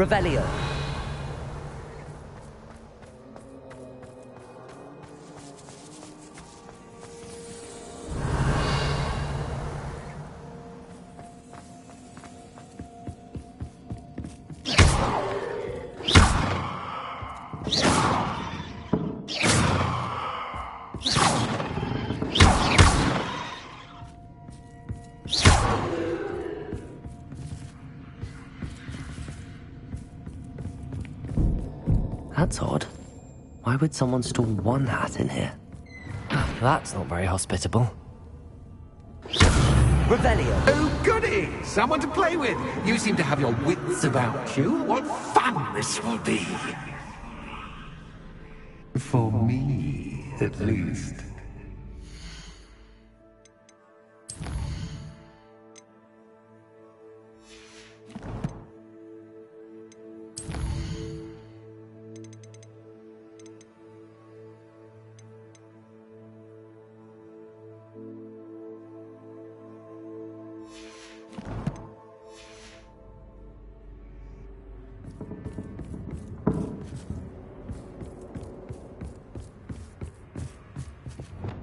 Revelio. That's odd. Why would someone store one hat in here? That's not very hospitable. Revelio. Oh, goody! Someone to play with. You seem to have your wits about you. What fun this will be. For me, at least.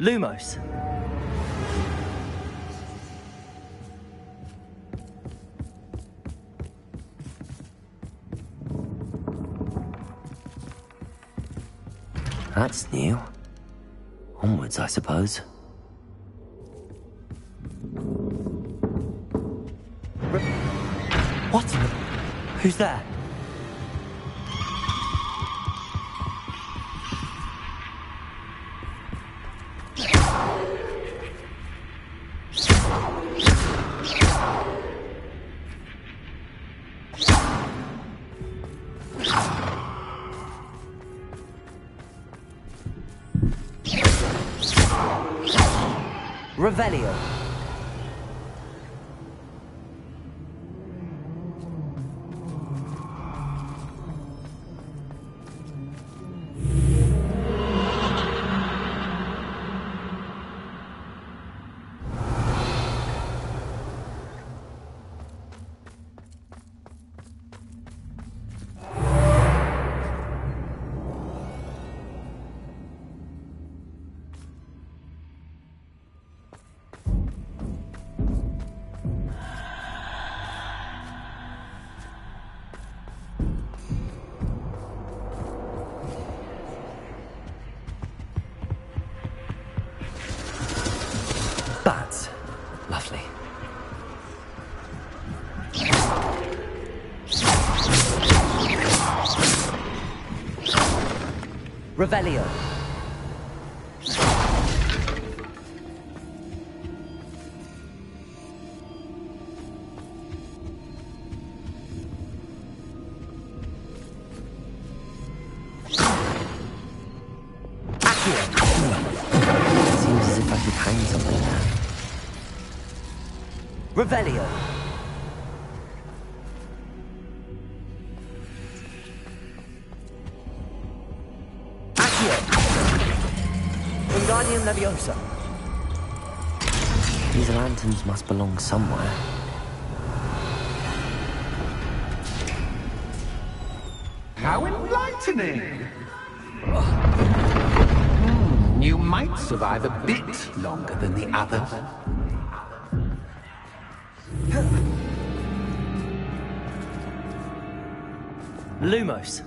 Lumos. That's new. Onwards, I suppose. What in the... Who's there? Revelio. Bats. Lovely. Revelio. Seems as if I could hang something there. Revelio. Accio. Wingardium Leviosa. These lanterns must belong somewhere. How enlightening! You might survive a bit longer than the others. Lumos.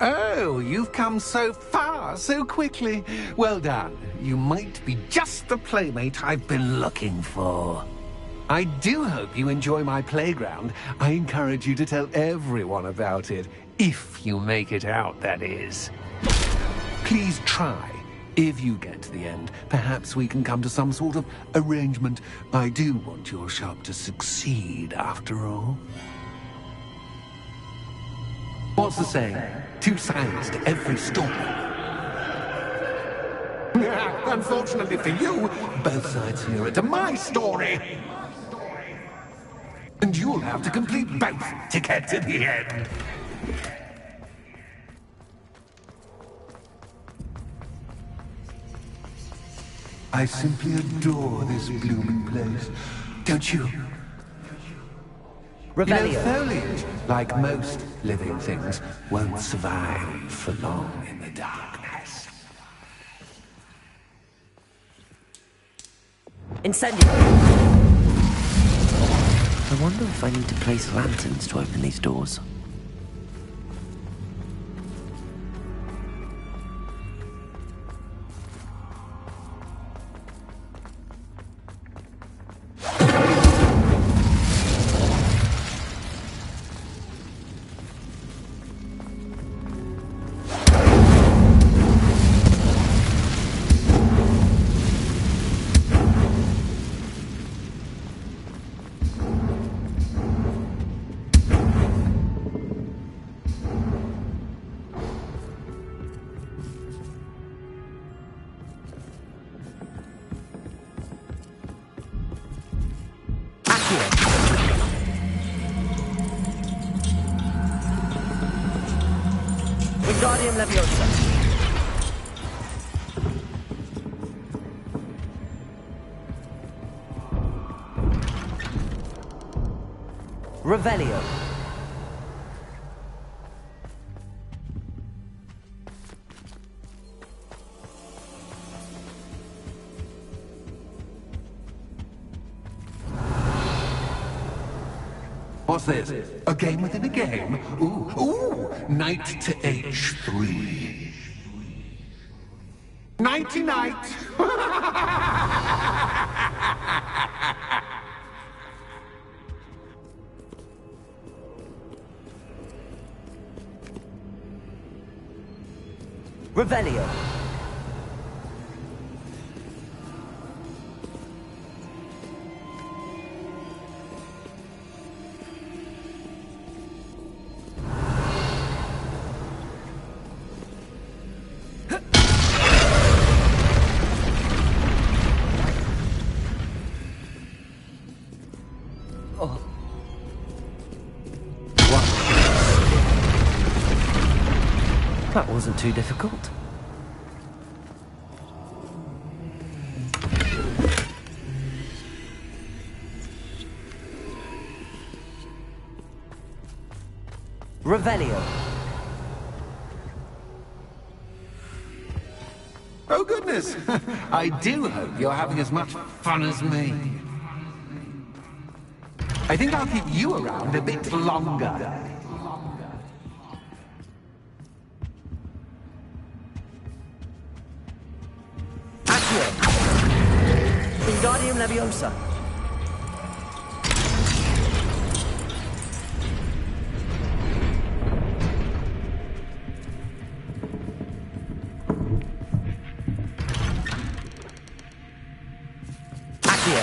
Oh, you've come so far, so quickly. Well done. You might be just the playmate I've been looking for. I do hope you enjoy my playground. I encourage you to tell everyone about it. If you make it out, that is. Please try. If you get to the end, perhaps we can come to some sort of arrangement. I do want your shop to succeed, after all. What's the saying? Two sides to every story. Unfortunately for you, both sides hear it to my story. And you'll have to complete both to get to the end. I simply adore this blooming place. Don't you? Revelio. You know, foliage, like most living things, won't survive for long in the darkness. Incendio. I wonder if I need to place lanterns to open these doors. Wingardium Leviosa. Revelio. What's this? A game within a game? Ooh, knight to h3. Nighty-night! Revelio. That wasn't too difficult. Revelio. Oh goodness! I do hope you're having as much fun as me. I think I'll keep you around a bit longer. Wingardium Leviosa. Accio.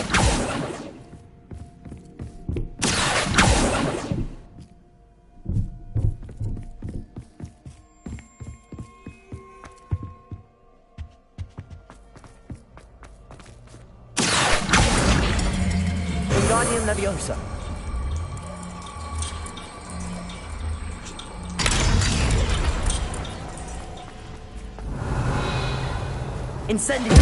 Wingardium Leviosa. Incendio.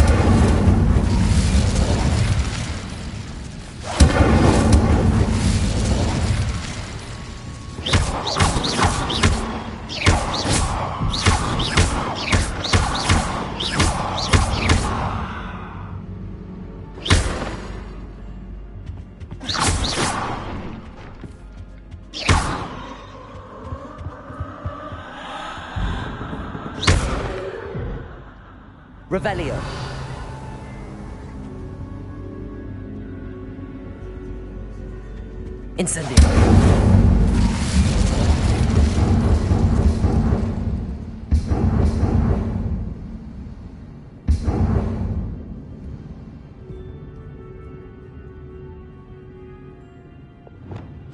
Revelio. Incendio.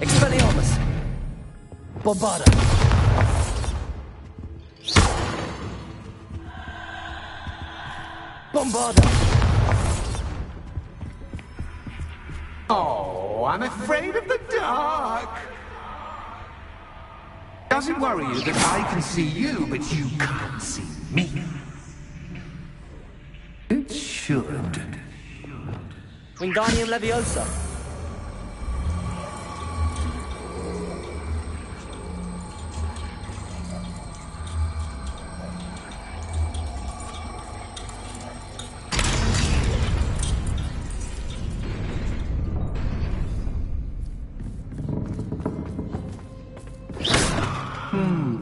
Expelliarmus. Bombarda. Bombarda. Oh, I'm afraid of the dark. Does it worry you that I can see you, but you can't see me? It should. Wingardium Leviosa.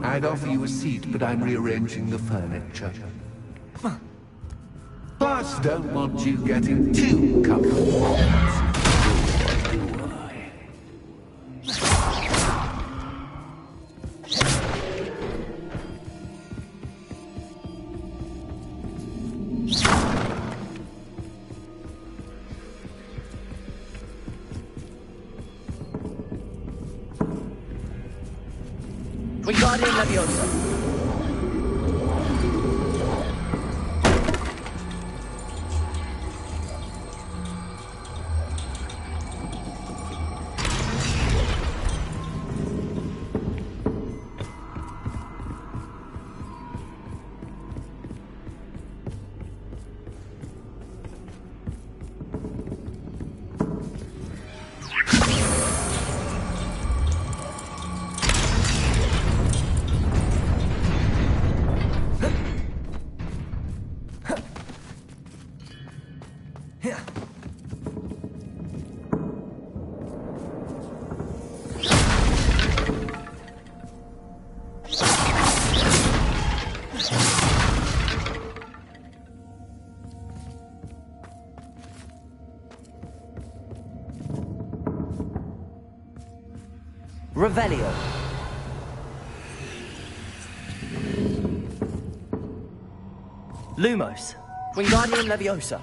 I'd offer you a seat, but I'm rearranging the furniture. Plus, don't want you getting too comfortable. Do I? Wingardium Leviosa. Revelio. Lumos. Wingardium Leviosa.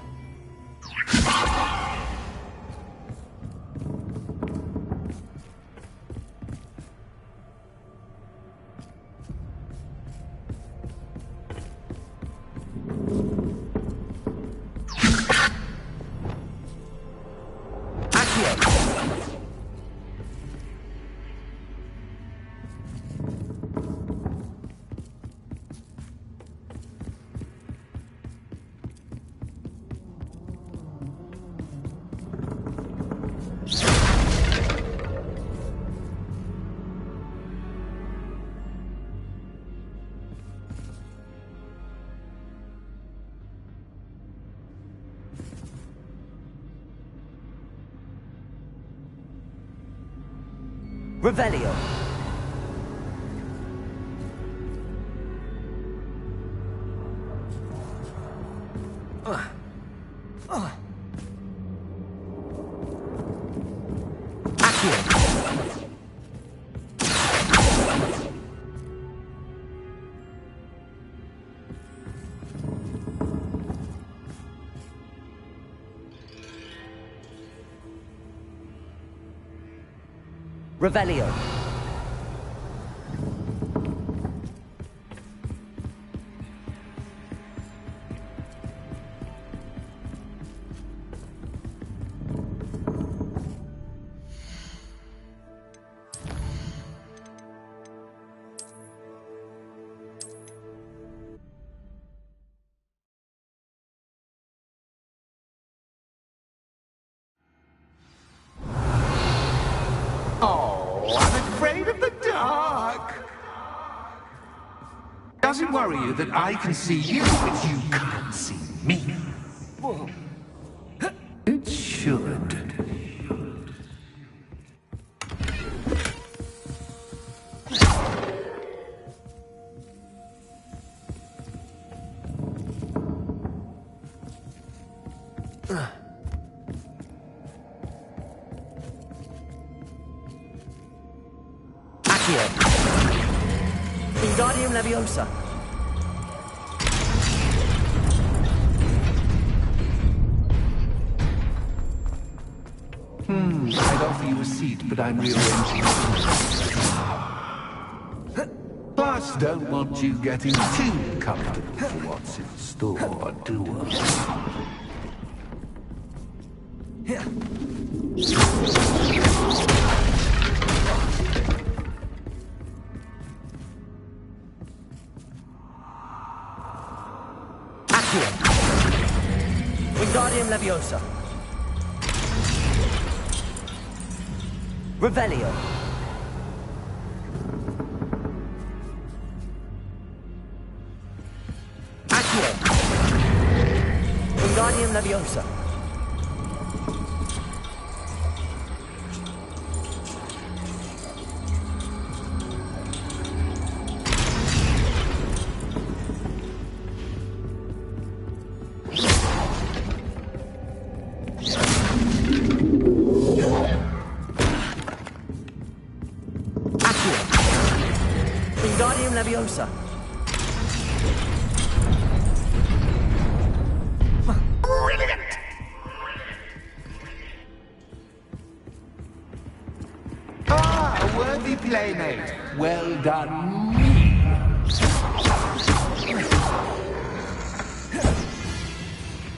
Revelio. Revelio. Oh, I'm afraid of the dark. Does it worry you that I can see you, but you can't see me? It should. Wingardium Leviosa. I'd offer you a seat, but I'm rearranging. Plus, don't want you getting too comfortable for what's in store, do I? Accio. Wingardium Leviosa. Revelio. Accio. Wingardium Leviosa. Wingardium Leviosa. Brilliant! Ah, a worthy playmate. Well done, me.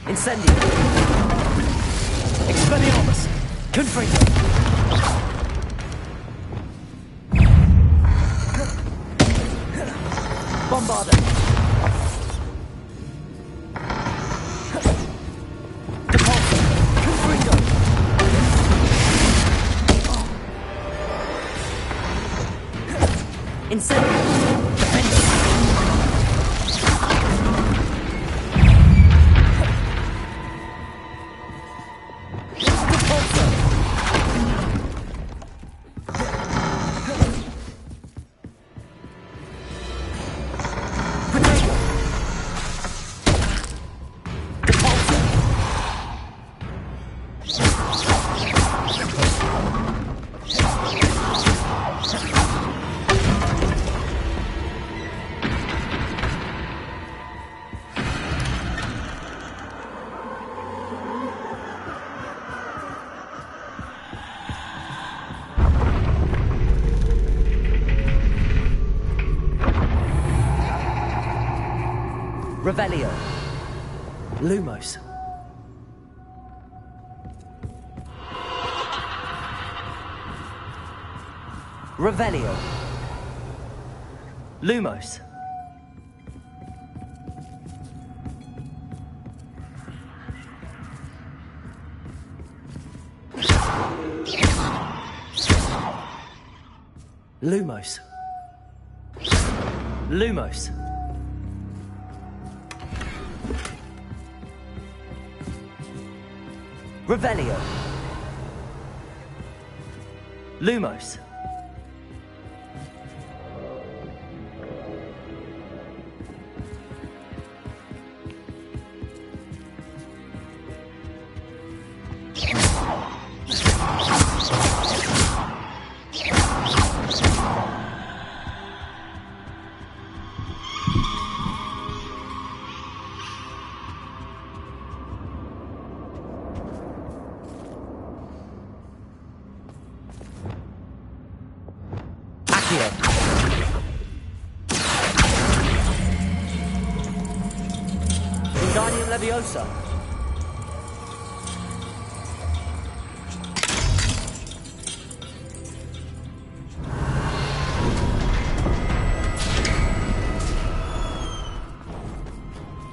Incendio. Expelliarmus. Confringo. Bombarda. Depulso. Confringo. Incendio. Defendo. Depulso. Protego. Depulso. Revelio. Lumos. Revelio. Lumos. Lumos. Lumos. Revelio. Lumos. Accio. Wingardium Leviosa.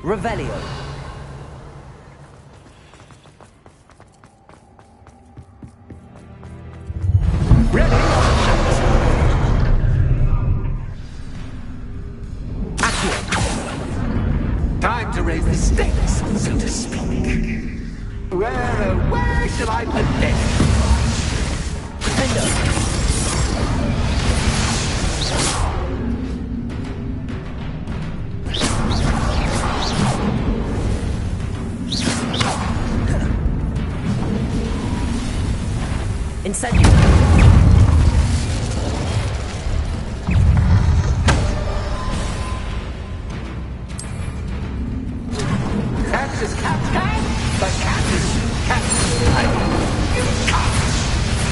Revelio. Ready? Accio. Time to raise the stakes, so to speak. Where shall I put this? Defendo. Incendio. Catch is cat can, but cat is cat.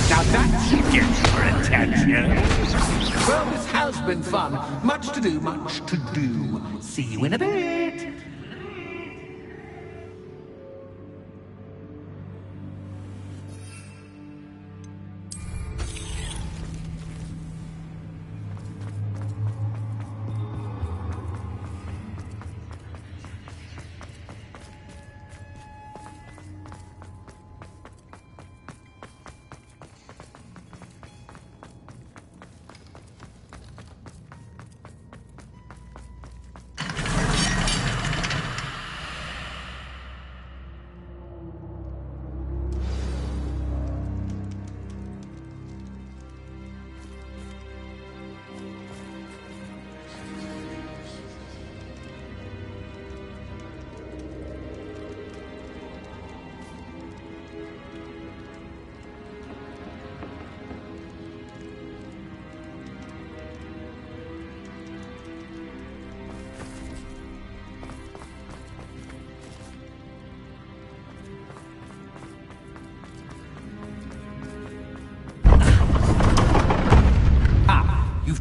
Now that should get your attention. Well, this has been fun. Much to do, much to do. See you in a bit.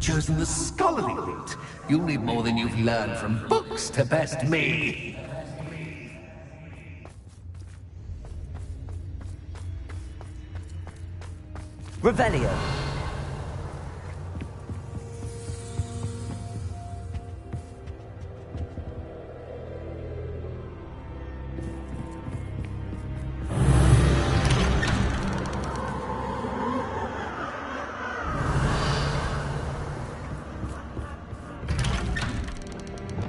chosen the scholarly route. You'll need more than you've learned from books to best me. Revelio.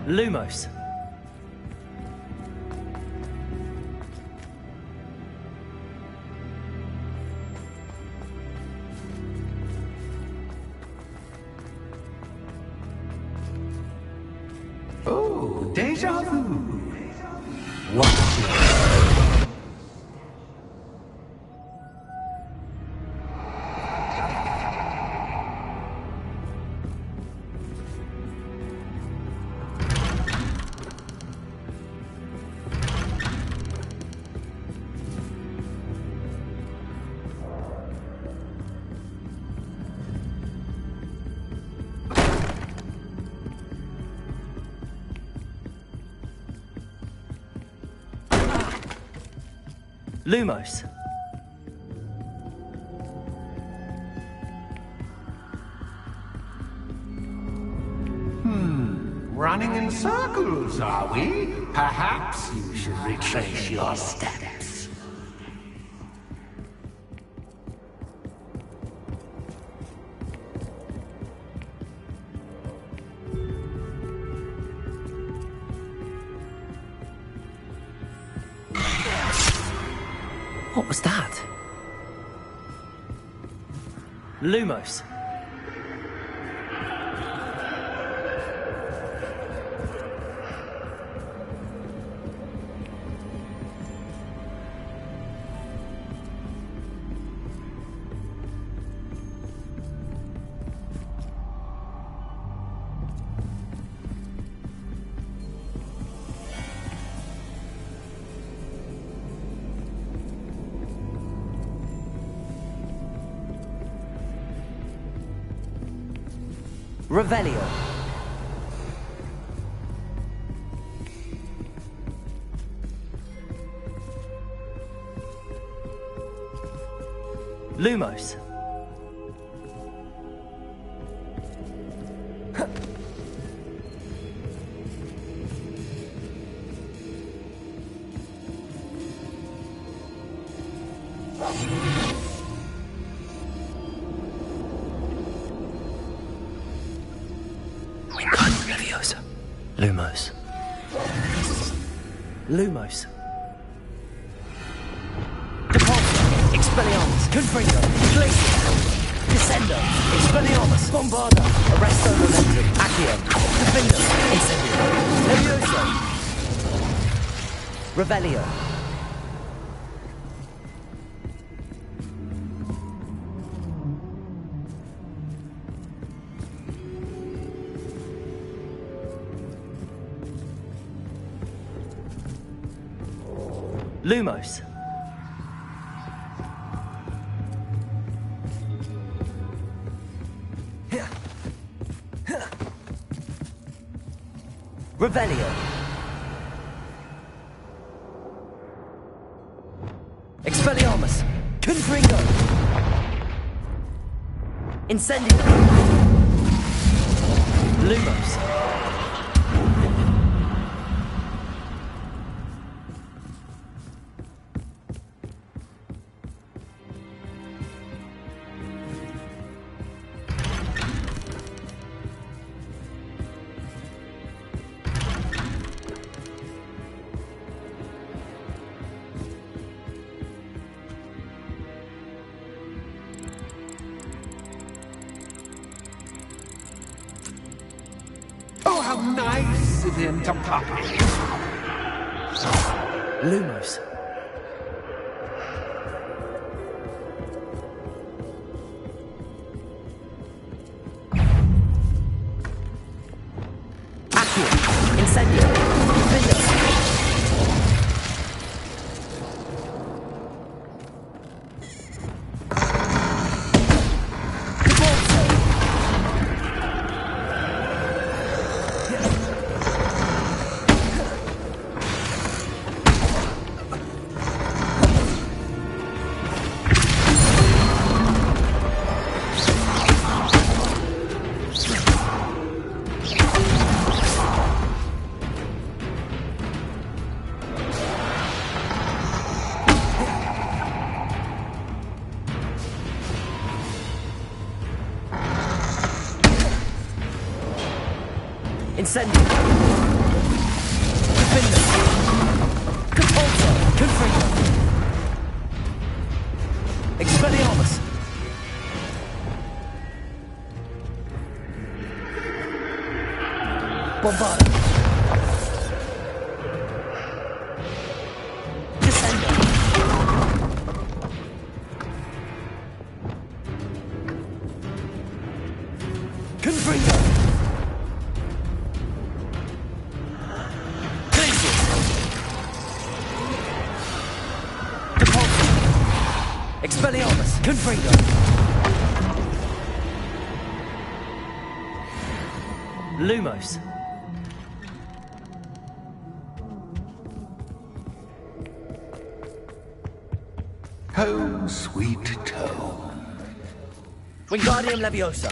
Lumos. Oh, deja vu. What? Lumos. Running in circles, are we? Perhaps you should retrace your steps. What was that? Lumos. Revelio. Lumos. Lumos. Lumos. Depulso. Expelliarmus. Confringo. Glacier. Descendo. Expelliarmus. Bombarda. Arresto Momentum. Accio. Defendo. Incendio. Levioso. Revelio. Lumos. Revelio. Expelliarmus. Confringo. Incendio. Lumos. Oh, how nice of him to pop in. Lumos. Accio. Incendio. Defendo. Depulso. Incendio. Defender. Capulso. Confringo. Expelliarmus. Bombarda. Descendo. Confringo. Glacius. Capulso. Expelliarmus. Confringo. Lumos. Home, sweet home. Wingardium Leviosa.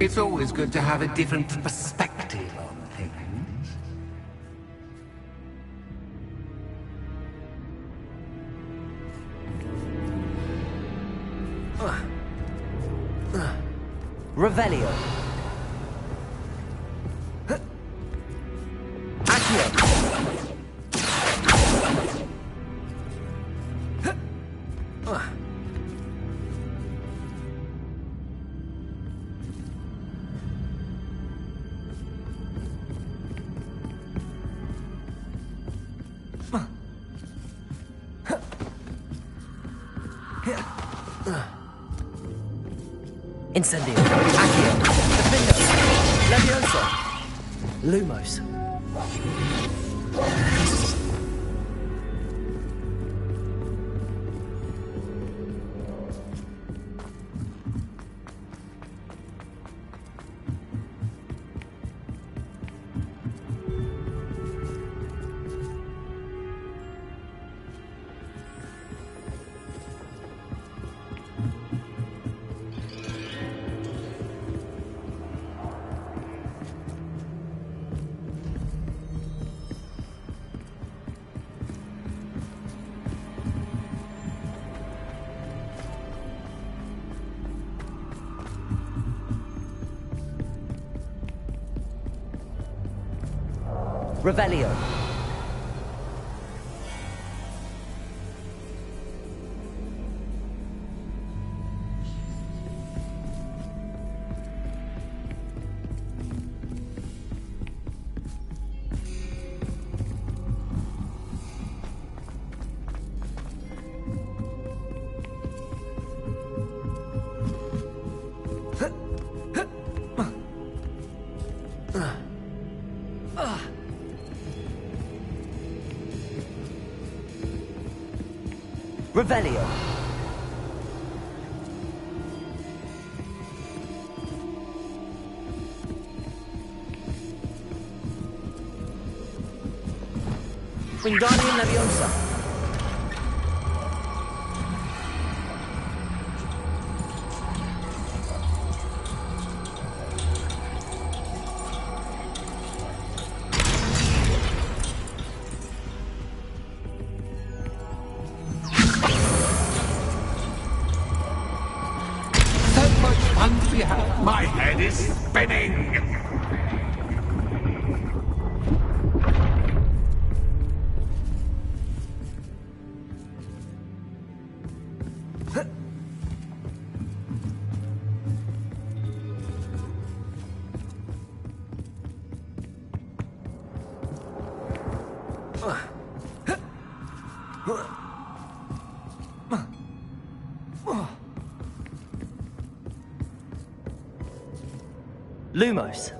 It's always good to have a different perspective on things. Revelio. Accio. Incendio. Accio. Defender. Leviosa. Lumos. Revelio. Revelio. Wingardium Leviosa. My head is spinning! Lumos.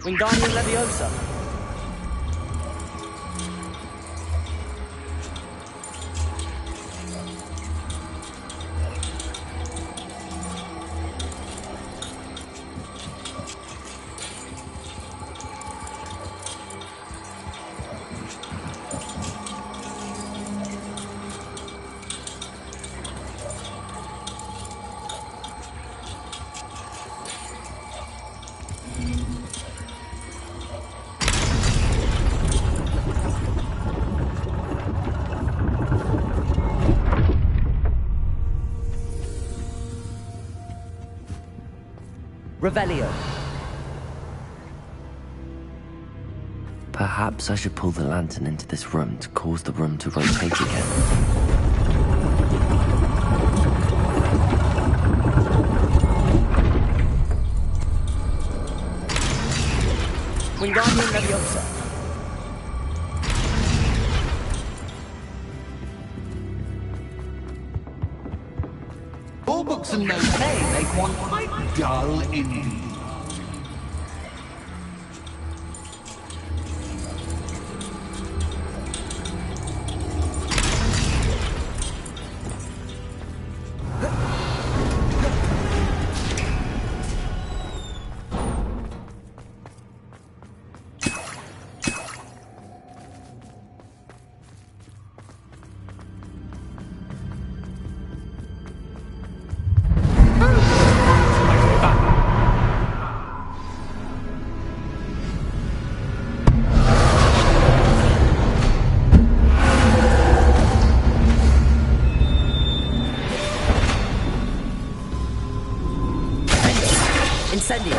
Wingardium Leviosa. Revelio. Perhaps I should pull the lantern into this room to cause the room to rotate again. Wingardium Leviosa. All books and no play make one quite dull indeed. Incendio.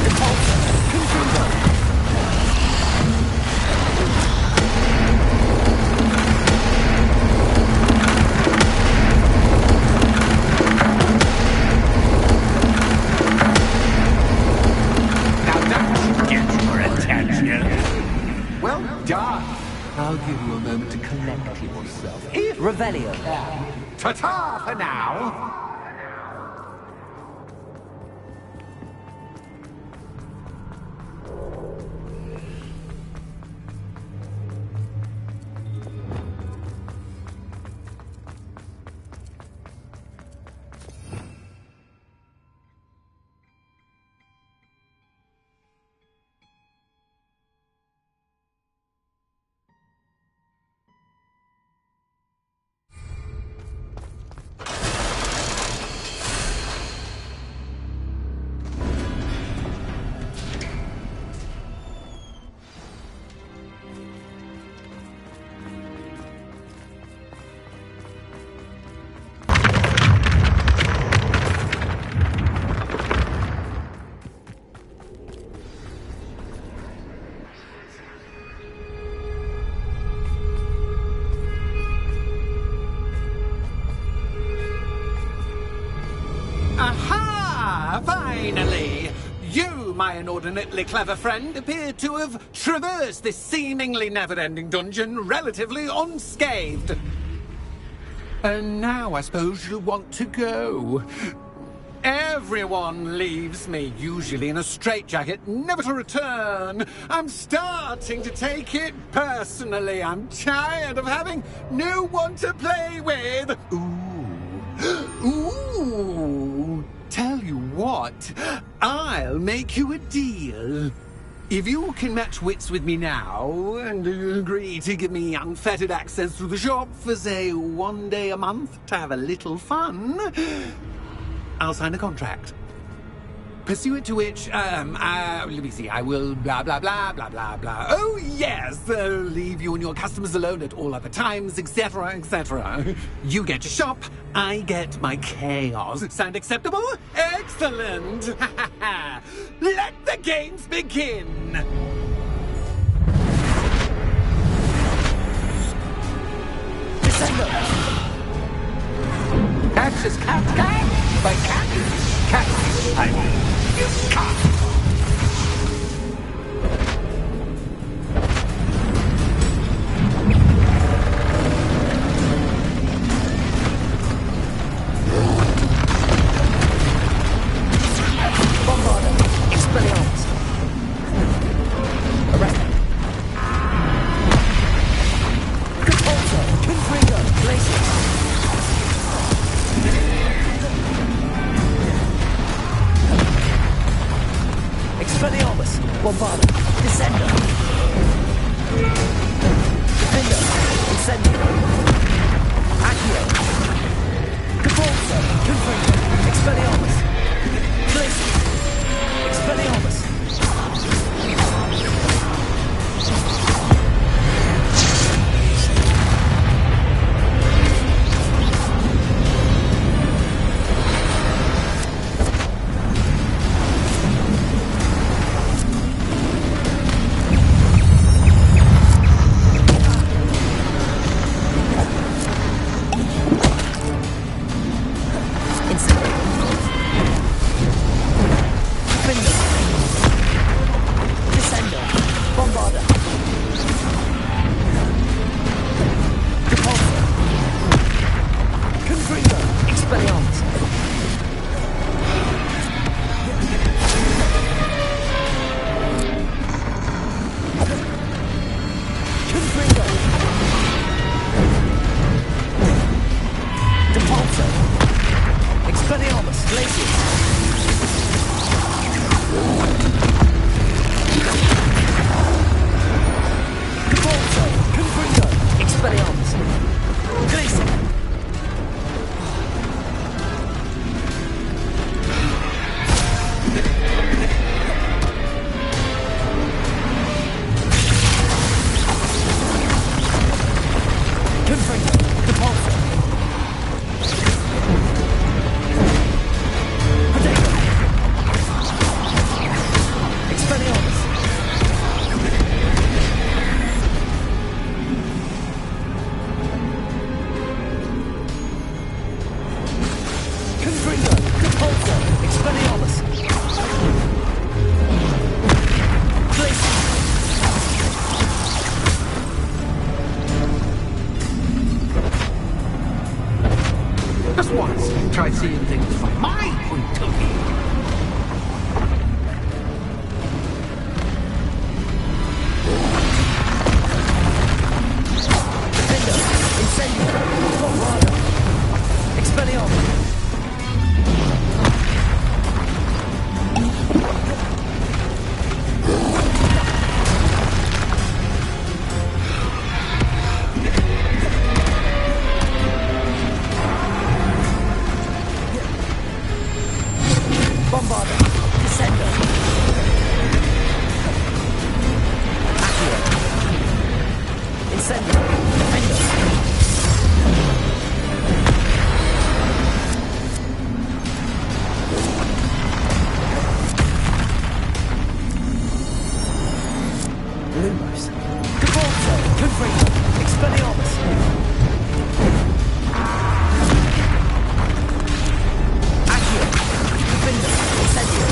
Repulsor. Confundo. Now that should get your attention. Well done. I'll give you a moment to collect yourself. If Revelio. ta-ta for now. Aha! Finally! You, my inordinately clever friend, appear to have traversed this seemingly never-ending dungeon relatively unscathed. And now I suppose you'll want to go. Everyone leaves me, usually in a straitjacket, never to return. I'm starting to take it personally. I'm tired of having no one to play with. Ooh, tell you what, I'll make you a deal. If you can match wits with me now, and agree to give me unfettered access to the shop for, say, 1 day a month to have a little fun, I'll sign a contract. Pursuant to which, let me see, I will blah, blah, blah, blah, blah, blah. Oh, yes, leave you and your customers alone at all other times, etc., etc. You get your shop, I get my chaos. Sound acceptable? Excellent! Let the games begin! Catch is cat, but cat is cat. I mean, you cat. Bombarda. Expelliarmus. Expelliarmus! Bombarda! Descender! Defender! Incendio! Accio! Cabalzo! Confringo! Expelliarmus! Glacius! Expelliarmus! Try seeing things from my point of view. Defender! Incendio! Bombarda! Expelliarmus! Bombarda! Descender! Accio! Incendio! Defender! Lumos! Cabalzo! Confringo! Expelliarmus! Accio! Defender! Incendio!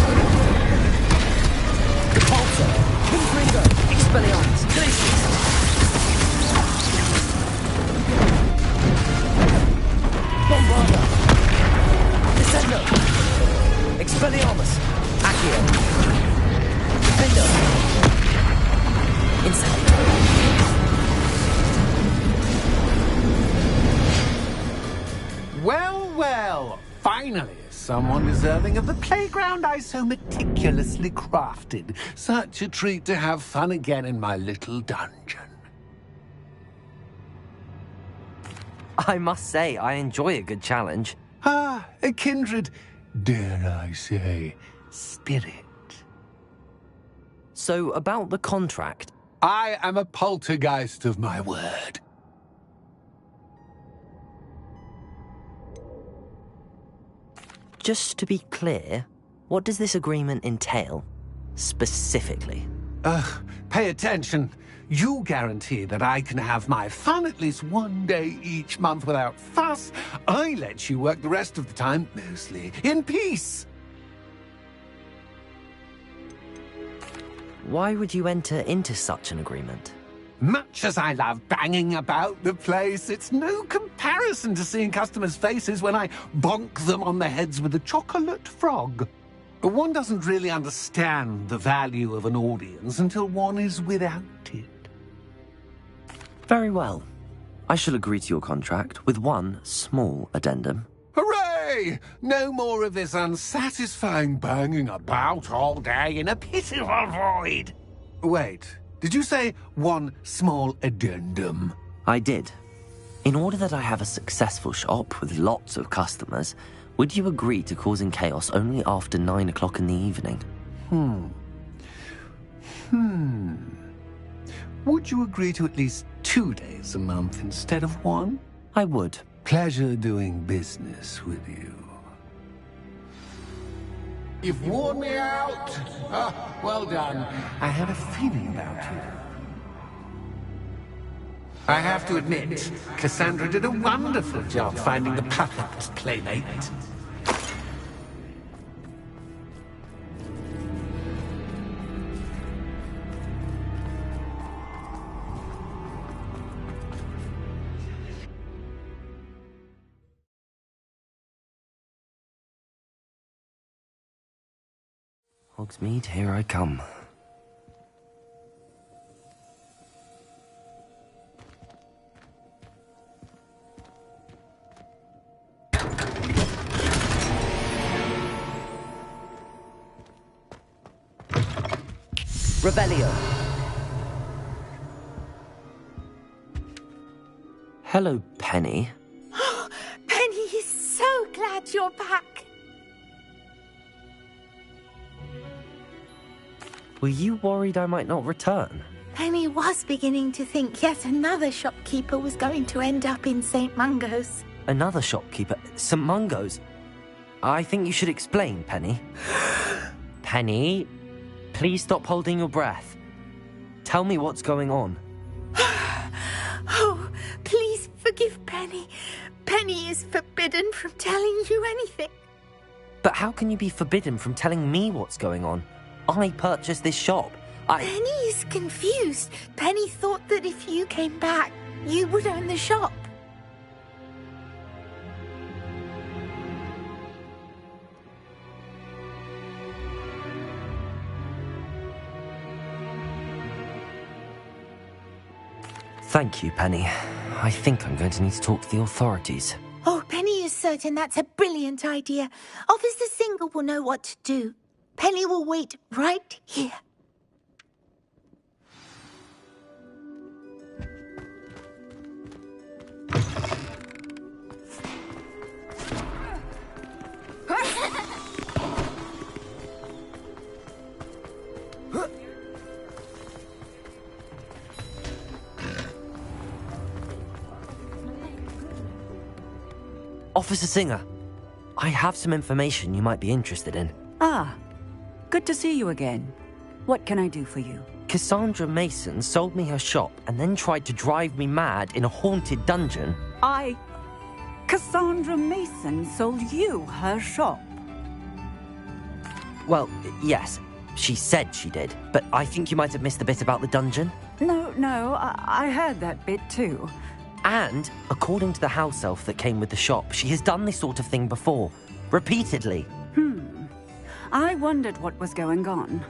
Cabalzo! Confringo! Expelliarmus! Glacius! Bombarda! Descendo! Expelliarmus! Accio! Defender! Incendio! Well, well, finally, someone deserving of the playground I so meticulously crafted. Such a treat to have fun again in my little dungeon. I must say, I enjoy a good challenge. Ah, a kindred, dare I say, spirit. So, about the contract. I am a poltergeist of my word. Just to be clear, what does this agreement entail, specifically? Pay attention. You guarantee that I can have my fun at least one day each month without fuss. I let you work the rest of the time, mostly in peace. Why would you enter into such an agreement? Much as I love banging about the place, it's no comparison to seeing customers' faces when I bonk them on the heads with a chocolate frog. One doesn't really understand the value of an audience until one is without it. Very well. I shall agree to your contract with one small addendum. Hooray! Okay, no more of this unsatisfying banging about all day in a pitiful void. Wait, did you say one small addendum? I did. In order that I have a successful shop with lots of customers, would you agree to causing chaos only after 9 o'clock in the evening? Would you agree to at least 2 days a month instead of 1? I would. Pleasure doing business with you. You've worn me out. Well done. I had a feeling about you. I have to admit, Cassandra did a wonderful job finding the perfect playmate. Hogsmeade, here I come. Rebellion. Hello, Penny. Penny is so glad you're back. Were you worried I might not return? Penny was beginning to think yet another shopkeeper was going to end up in St. Mungo's. Another shopkeeper? St. Mungo's? I think you should explain, Penny. Penny, please stop holding your breath. Tell me what's going on. Oh, please forgive Penny. Penny is forbidden from telling you anything. But how can you be forbidden from telling me what's going on? I purchased this shop. Penny is confused. Penny thought that if you came back, you would own the shop. Thank you, Penny. I think I'm going to need to talk to the authorities. Oh, Penny is certain that's a brilliant idea. Officer Singer will know what to do. Penny will wait right here. Officer Singer, I have some information you might be interested in. Ah, good to see you again. What can I do for you? Cassandra Mason sold me her shop and then tried to drive me mad in a haunted dungeon. Cassandra Mason sold you her shop? Well, yes, she said she did, but I think you might have missed the bit about the dungeon. No, I heard that bit too. And, according to the house elf that came with the shop, she has done this sort of thing before. Repeatedly. I wondered what was going on.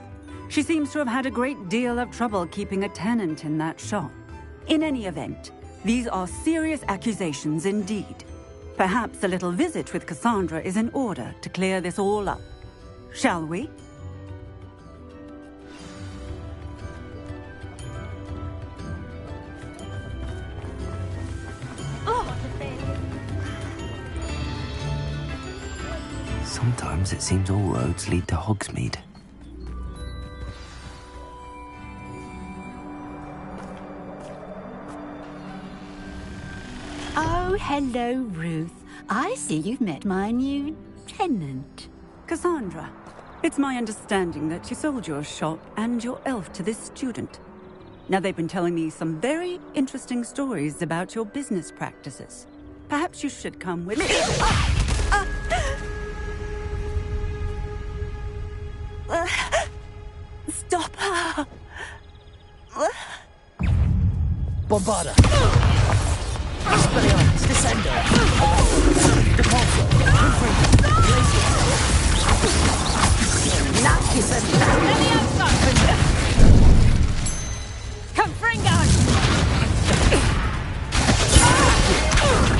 She seems to have had a great deal of trouble keeping a tenant in that shop. In any event, these are serious accusations indeed. Perhaps a little visit with Cassandra is in order to clear this all up. Shall we? Sometimes it seems all roads lead to Hogsmeade. Oh, hello, Ruth. I see you've met my new tenant. Cassandra, it's my understanding that you sold your shop and your elf to this student. Now, they've been telling me some very interesting stories about your business practices. Perhaps you should come with me. Stop her! Bombarda! Expelliarmus, Descendo! Repulsor! Confringo!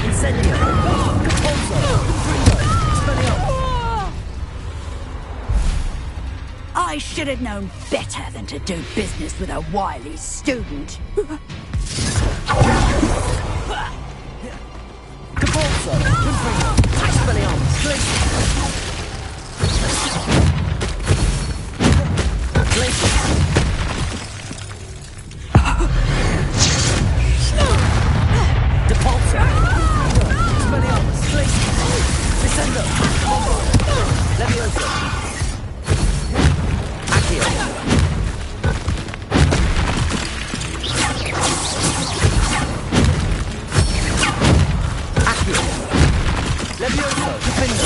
Incendio! Repulsor! Confringo! should have known better than to do business with a wily student. Caporzo, Confringo, Expelliarmus, Depulso, Expelliarmus, Descendo, Levioso, Accio, Levioso, Defendo,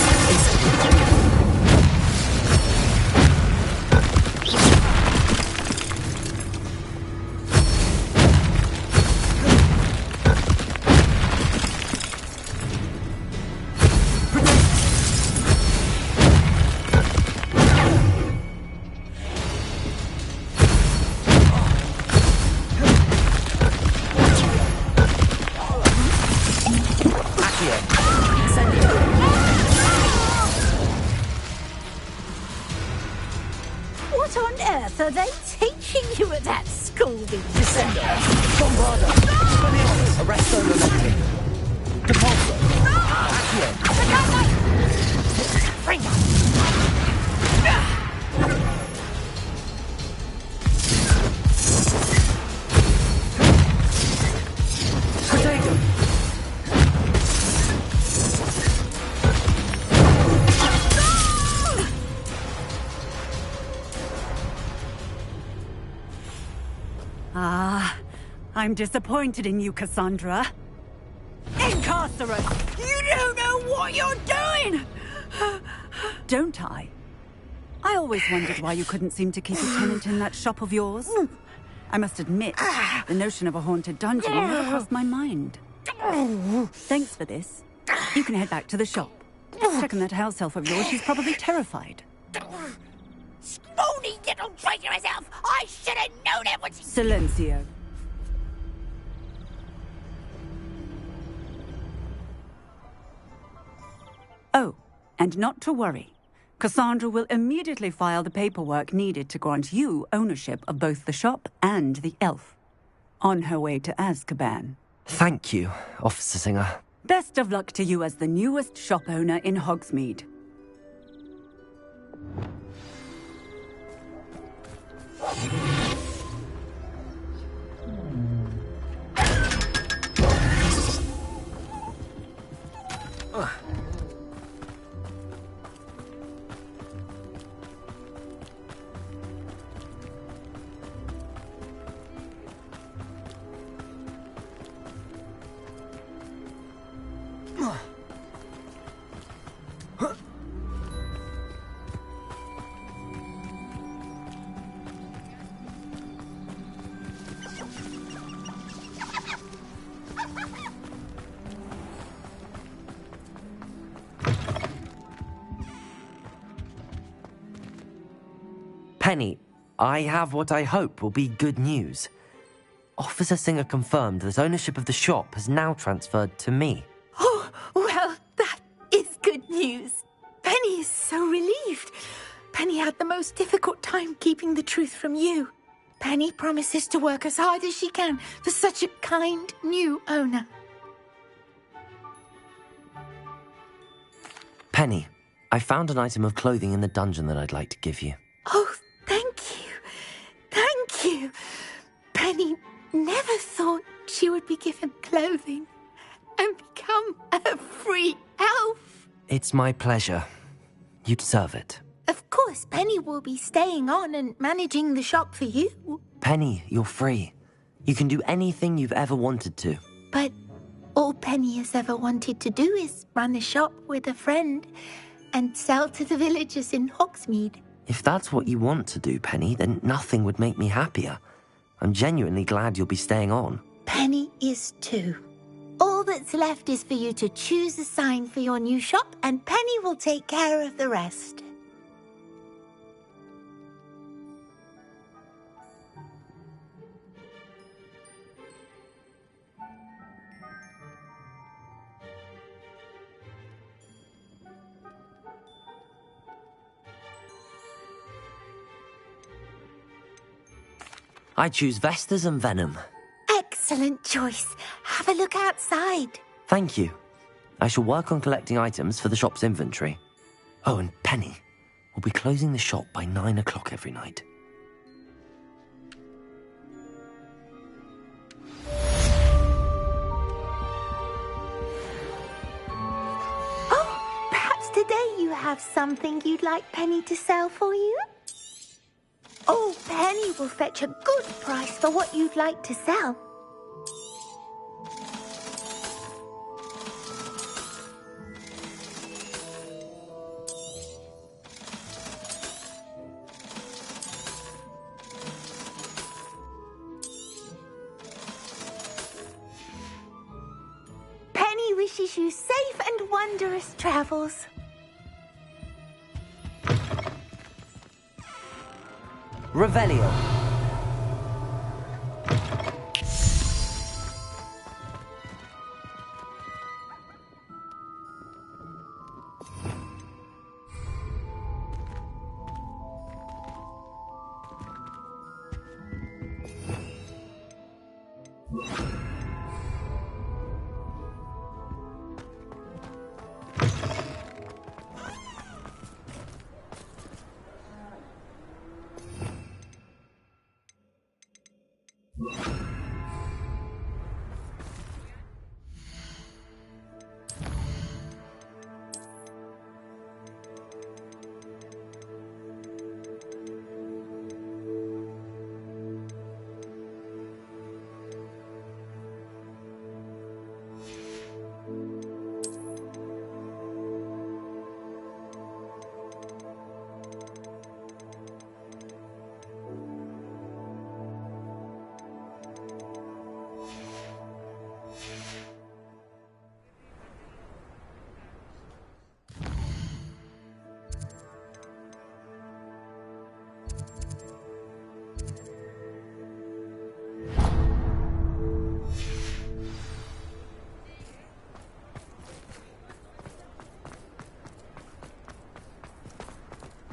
What on earth are they teaching you at that school these days? Bombardo, Expelliarmus, Arresto Momenti, Depulso, Accio, Protego, Ah, I'm disappointed in you, Cassandra. Incarcerate! You don't know what you're doing! Don't I? I always wondered why you couldn't seem to keep a tenant in that shop of yours. I must admit, the notion of a haunted dungeon never crossed my mind. Thanks for this. You can head back to the shop. Check on that house elf of yours, she's probably terrified. Spoony little traitor herself! I should have known it was... Silencio. Oh, and not to worry. Cassandra will immediately file the paperwork needed to grant you ownership of both the shop and the elf. On her way to Azkaban. Thank you, Officer Singer. Best of luck to you as the newest shop owner in Hogsmeade. Penny, I have what I hope will be good news. Officer Singer confirmed that ownership of the shop has now transferred to me. Oh, well, that is good news. Penny is so relieved. Penny had the most difficult time keeping the truth from you. Penny promises to work as hard as she can for such a kind new owner. Penny, I found an item of clothing in the dungeon that I'd like to give you. Oh, thank you. Thank you. Penny never thought she would be given clothing and become a free elf. It's my pleasure. You deserve it. Of course, Penny will be staying on and managing the shop for you. Penny, you're free. You can do anything you've ever wanted to. But all Penny has ever wanted to do is run a shop with a friend and sell to the villagers in Hogsmeade. If that's what you want to do, Penny, then nothing would make me happier. I'm genuinely glad you'll be staying on. Penny is too. All that's left is for you to choose a sign for your new shop, and Penny will take care of the rest. I choose Vestas and Venom. Excellent choice. Have a look outside. Thank you. I shall work on collecting items for the shop's inventory. Oh, and Penny, we'll be closing the shop by 9 o'clock every night. Oh, perhaps today you have something you'd like Penny to sell for you? Oh, Penny will fetch a good price for what you'd like to sell. Penny wishes you safe and wondrous travels. Revelio.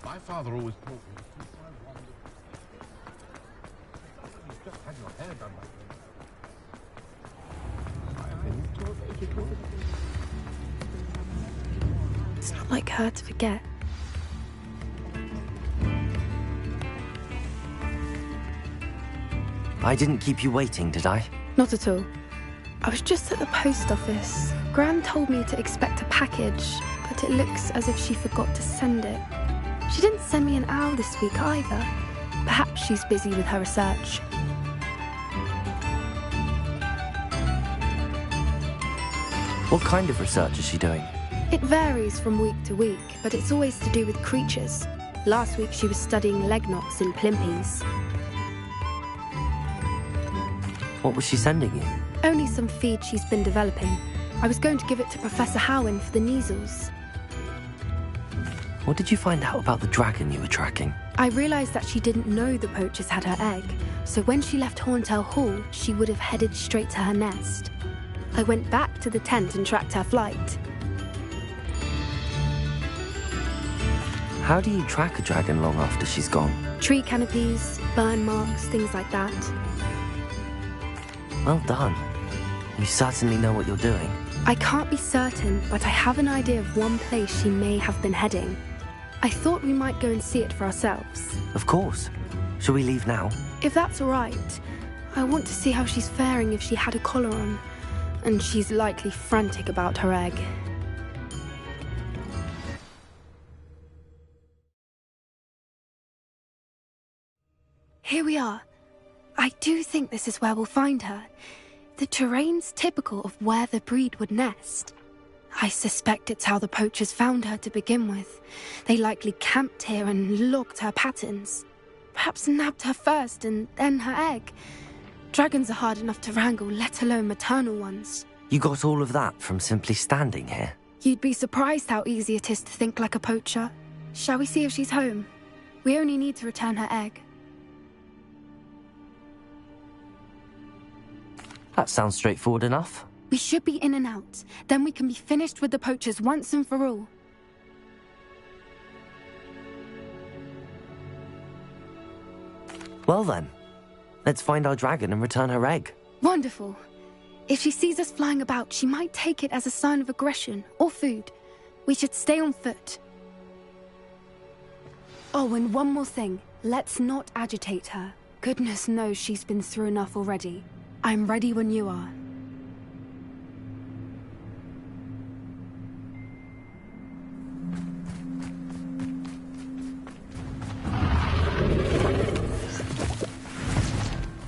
My father always told me that you've just had your hair done, my friend. It's not like her to forget. I didn't keep you waiting, did I? Not at all. I was just at the post office. Gran told me to expect a package, but it looks as if she forgot to send it. She didn't send me an owl this week either. Perhaps she's busy with her research. What kind of research is she doing? It varies from week to week, but it's always to do with creatures. Last week she was studying leg knots in plimpies. What was she sending you? Only some feed she's been developing. I was going to give it to Professor Howen for the measles. What did you find out about the dragon you were tracking? I realised that she didn't know the poachers had her egg, so when she left Horntail Hall, she would have headed straight to her nest. I went back to the tent and tracked her flight. How do you track a dragon long after she's gone? Tree canopies, burn marks, things like that. Well done. You certainly know what you're doing. I can't be certain, but I have an idea of one place she may have been heading. I thought we might go and see it for ourselves. Of course. Shall we leave now? If that's all right. I want to see how she's faring if she had a collar on. And she's likely frantic about her egg. Here we are. I do think this is where we'll find her. The terrain's typical of where the breed would nest. I suspect it's how the poachers found her to begin with. They likely camped here and logged her patterns. Perhaps nabbed her first and then her egg. Dragons are hard enough to wrangle, let alone maternal ones. You got all of that from simply standing here? You'd be surprised how easy it is to think like a poacher. Shall we see if she's home? We only need to return her egg. That sounds straightforward enough. We should be in and out. Then we can be finished with the poachers once and for all. Well then, Let's find our dragon and return her egg. Wonderful. If she sees us flying about, she might take it as a sign of aggression or food. We should stay on foot. Oh, and one more thing. Let's not agitate her. Goodness knows she's been through enough already. I'm ready when you are.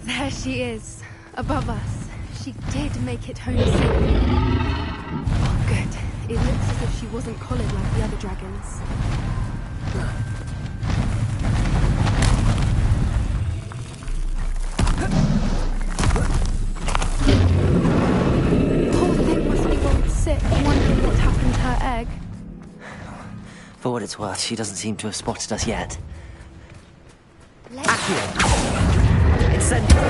There she is, above us. She did make it home safely. Oh, good. It looks as if she wasn't collared like the other dragons. Poor thing must be worried sick, wondering what happened to her egg. For what it's worth, she doesn't seem to have spotted us yet. Accio! Incendio!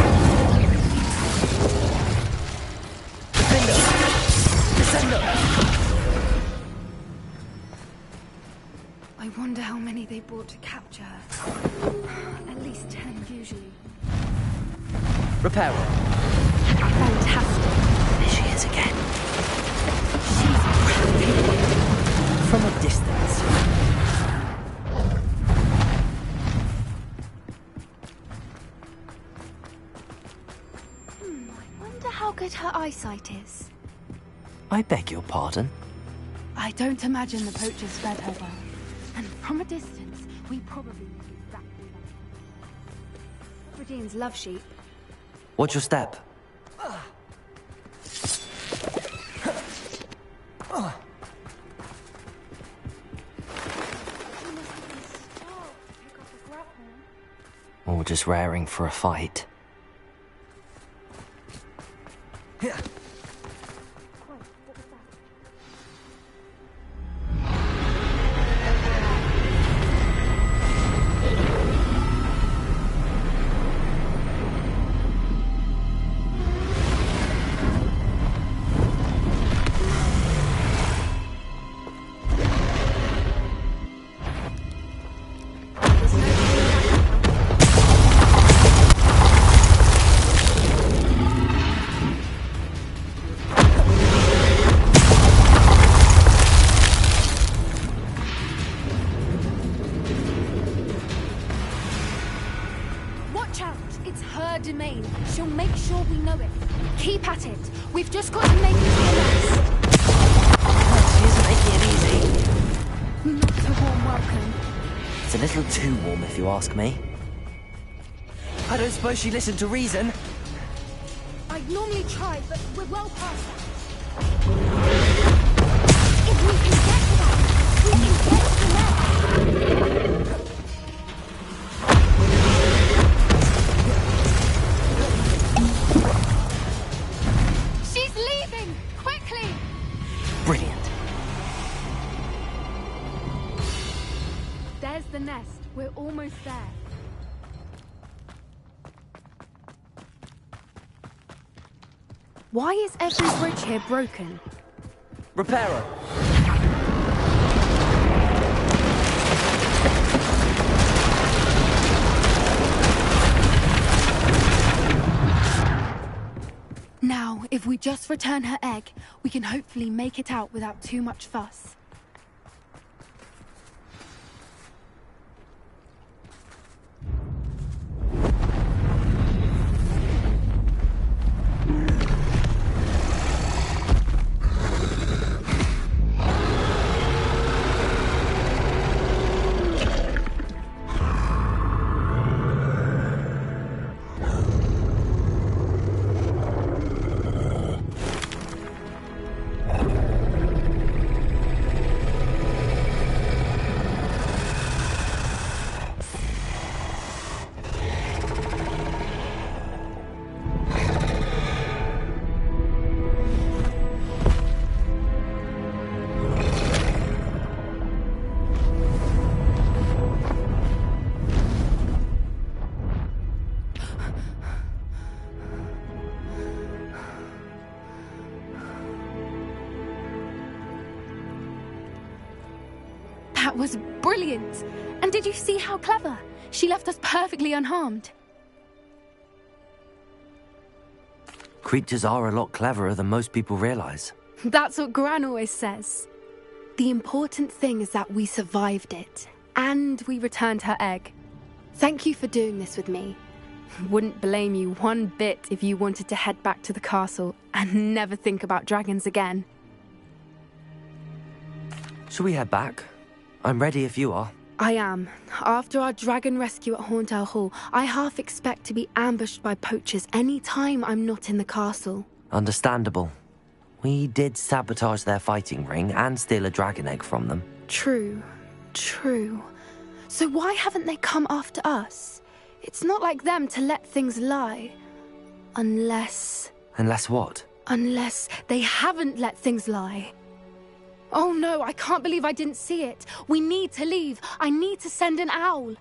Defendo! Descendo! I wonder how many they brought to capture her. At least 10 usually. Reparo. Fantastic. There she is again. She's breathtaking. From a distance. I wonder how good her eyesight is. I beg your pardon? I don't imagine the poachers fed her well. And from a distance, we probably look exactly like her. Hebrideans love sheep. Watch your step. Or just raring for a fight. Watch out! It's her domain. She'll make sure we know it. Keep at it. We've just got to make it to the nest. She isn't making it easy. Not a warm welcome. It's a little too warm, if you ask me. I don't suppose she listened to reason. I'd normally try, but we're well past that. If we can get to that, we can get to the nest. She's leaving! Quickly! Brilliant. There's the nest. We're almost there. Why is every bridge here broken? Reparo. Now, if we just return her egg, we can hopefully make it out without too much fuss. That was brilliant! And did you see how clever? She left us perfectly unharmed. creatures are a lot cleverer than most people realize. That's what Gran always says. The important thing is that we survived it, and we returned her egg. Thank you for doing this with me. Wouldn't blame you one bit if you wanted to head back to the castle and never think about dragons again. Shall we head back? I'm ready if you are. I am. After our dragon rescue at Horndale Hall, I half expect to be ambushed by poachers any time I'm not in the castle. Understandable. We did sabotage their fighting ring and steal a dragon egg from them. True. So why haven't they come after us? It's not like them to let things lie. Unless what? Unless they haven't let things lie. Oh no, I can't believe I didn't see it. We need to leave. I need to send an owl.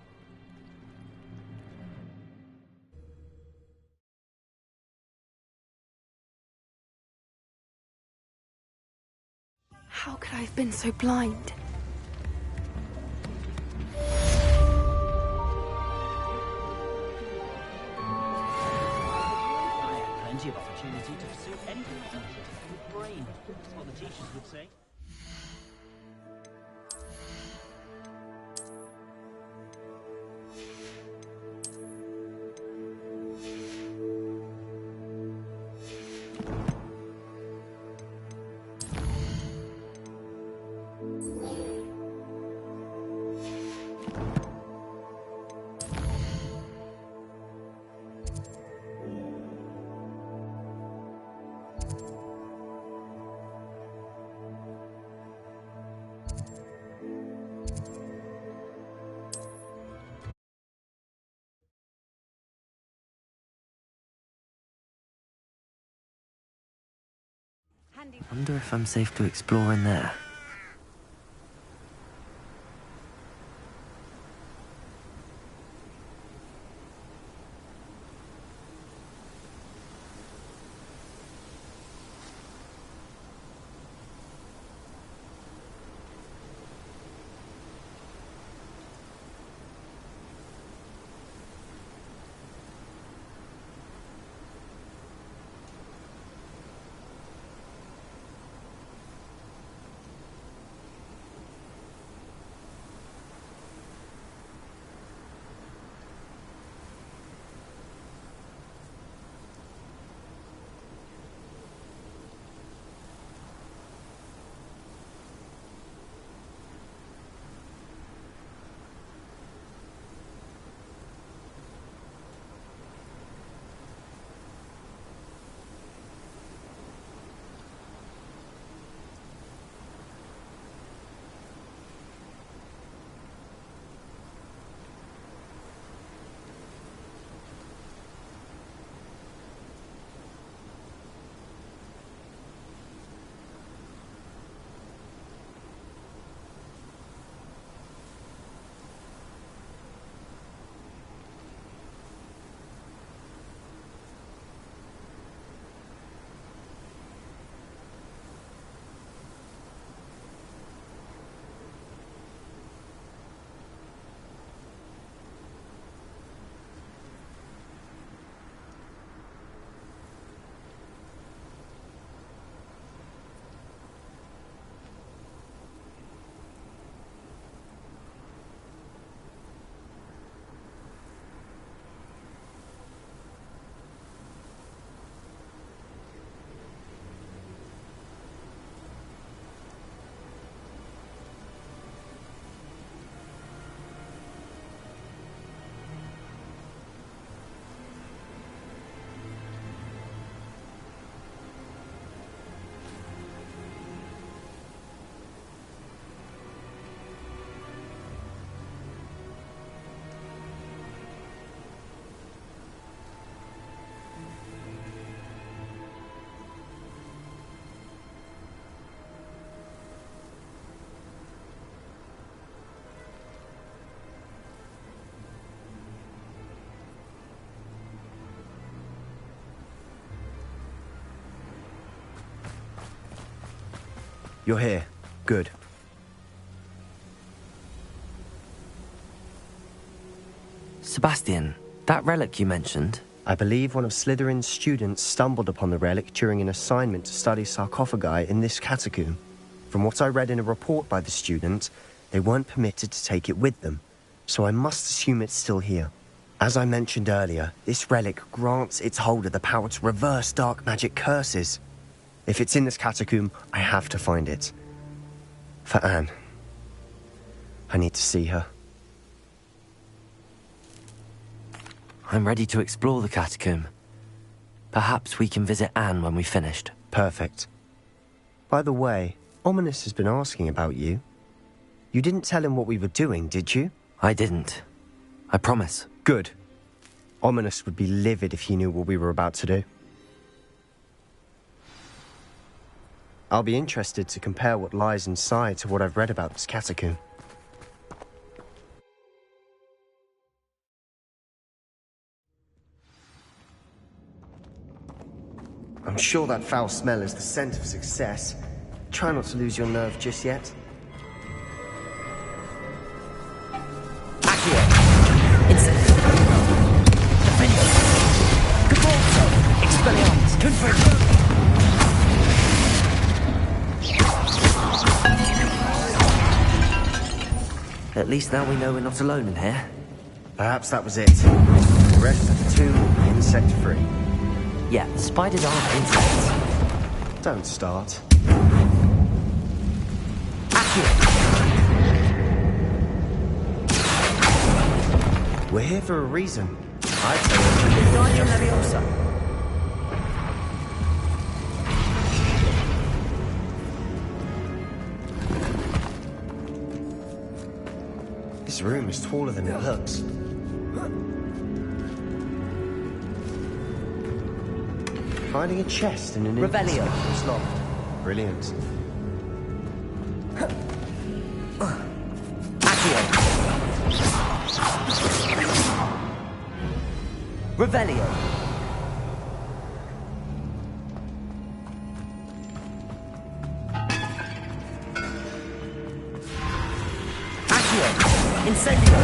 How could I have been so blind? I had plenty of opportunity to pursue anything I wanted with brain, that's what the teachers would say. Wonder if I'm safe to explore in there. You're here. Good. Sebastian, that relic you mentioned, I believe one of Slytherin's students stumbled upon the relic during an assignment to study sarcophagi in this catacomb. From what I read in a report by the student, they weren't permitted to take it with them, so I must assume it's still here. As I mentioned earlier, this relic grants its holder the power to reverse dark magic curses. If it's in this catacomb, I have to find it. For Anne. I need to see her. I'm ready to explore the catacomb. Perhaps we can visit Anne when we've finished. Perfect. By the way, Ominous has been asking about you. You didn't tell him what we were doing, did you? I didn't. I promise. Good. Ominous would be livid if he knew what we were about to do. I'll be interested to compare what lies inside to what I've read about this catacomb. I'm sure that foul smell is the scent of success. Try not to lose your nerve just yet. Accio! Insect! Defendo! Cabalzo! Expelliarmus! Confirm! At least now we know we're not alone in here. Perhaps that was it. The rest of the tomb will be insect-free. Yeah, the spiders aren't insects. Don't start. We're here for a reason. I tell you. This room is taller than it looks. Finding a chest in an Revelio. It's locked. Brilliant. Revelio. Accio. Incendio.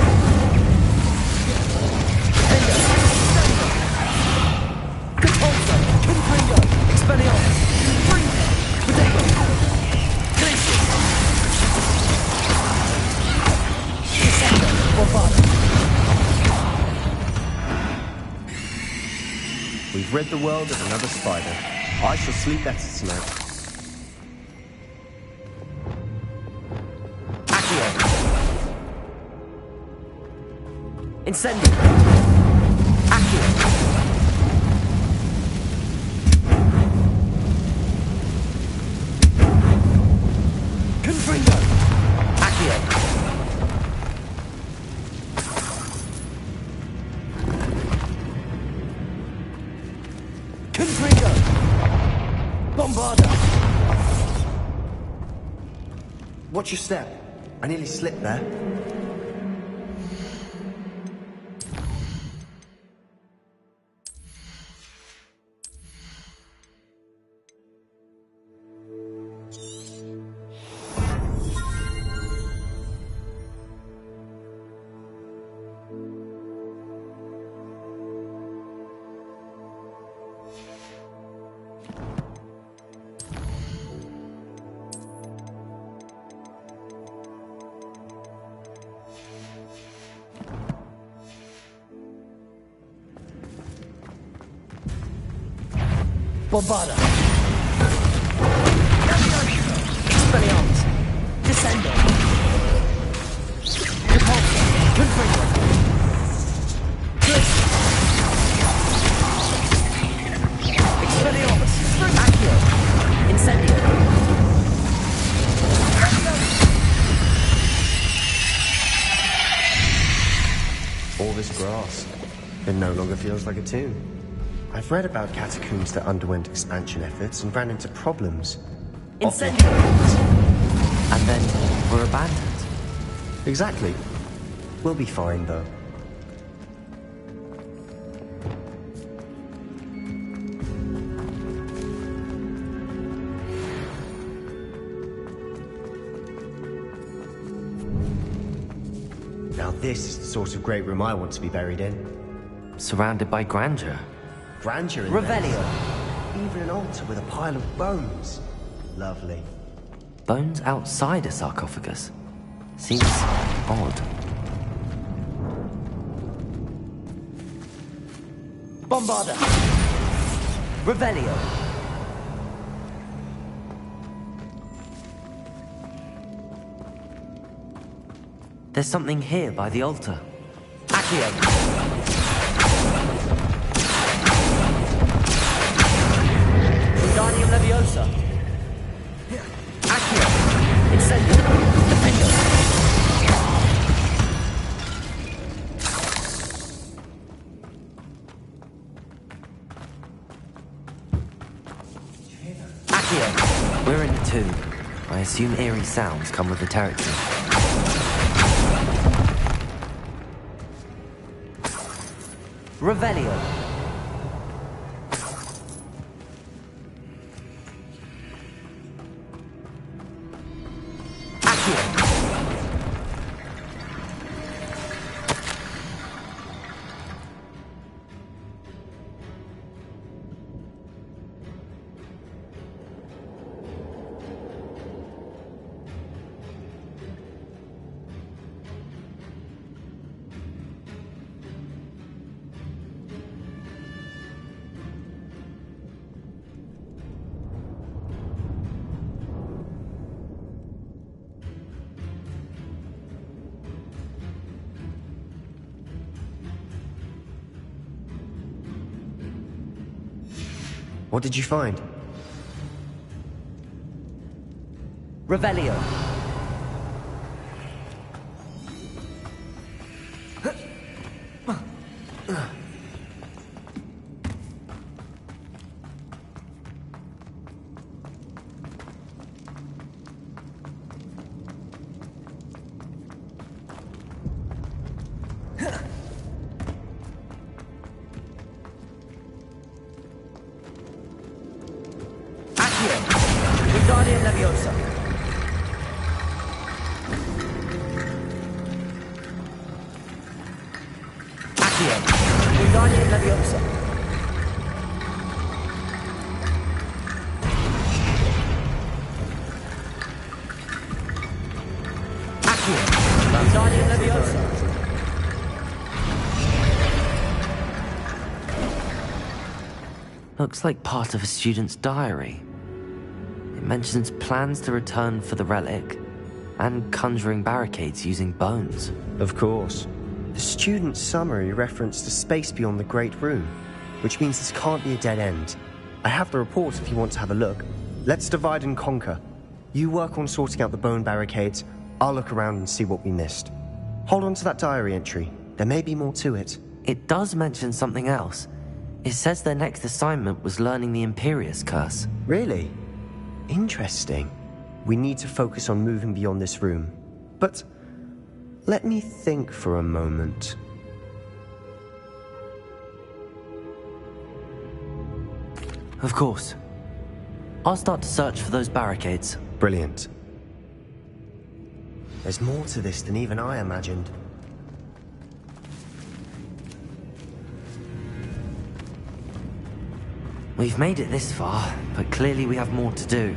Capolzo. Confringo. Expelliarmus. Potato. Glacius. Descendo. Bombard. We've rid the world of another spider. I shall sleep better tonight. Accio. Incendio. Accio. Confringo. Accio. Confringo. Bombarda. Watch your step. I nearly slipped there. Bombarda. Expelliarmus. Descendo. Capolzo. Confringo. Expelliarmus. Accio. Incendio. All this grass. It no longer feels like a tomb. I've read about catacombs that underwent expansion efforts and ran into problems. Incendio. And then were abandoned. Exactly. We'll be fine, though. Now this is the sort of great room I want to be buried in. surrounded by grandeur. Grandeur in Revelio. there. Even an altar with a pile of bones. Lovely. Bones outside a sarcophagus. Seems odd. Bombarda! Revelio! There's something here by the altar. Accio! Wingardium Leviosa! Accio! Incendio! Defendo! Accio! We're in the tomb. I assume eerie sounds come with the territory. Revelio. Accio. What did you find? Revelio. Wingardium Leviosa. Accio. Wingardium Leviosa. Accio. Wingardium Leviosa. Looks like part of a student's diary. It mentions plans to return for the relic and conjuring barricades using bones. Of course. The student's summary referenced a space beyond the Great Room, which means this can't be a dead end. I have the report if you want to have a look. Let's divide and conquer. You work on sorting out the bone barricades. I'll look around and see what we missed. Hold on to that diary entry. There may be more to it. It does mention something else. It says their next assignment was learning the Imperius Curse. Really? Interesting. We need to focus on moving beyond this room. But let me think for a moment. Of course. I'll start to search for those barricades. Brilliant. There's more to this than even I imagined. We've made it this far, but clearly we have more to do.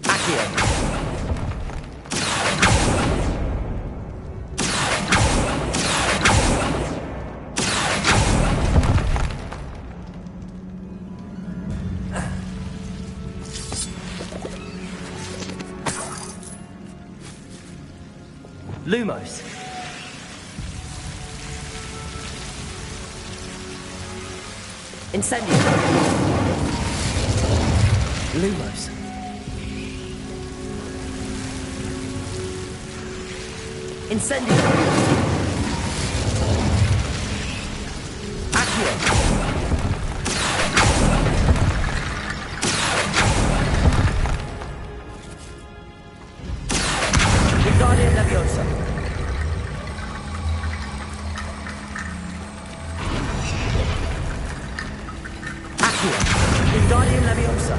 Accio. Lumos. Incendio. Lumos. Incendio. Accio. Wingardium Leviosa. Accio. Wingardium Leviosa.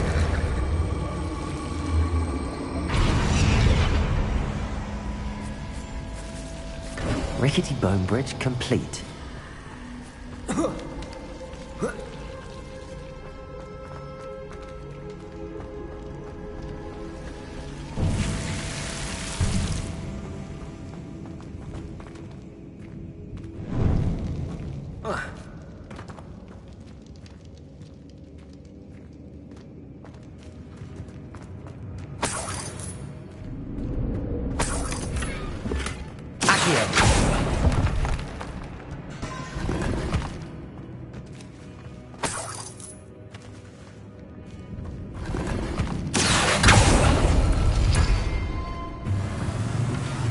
Rickety bone bridge complete.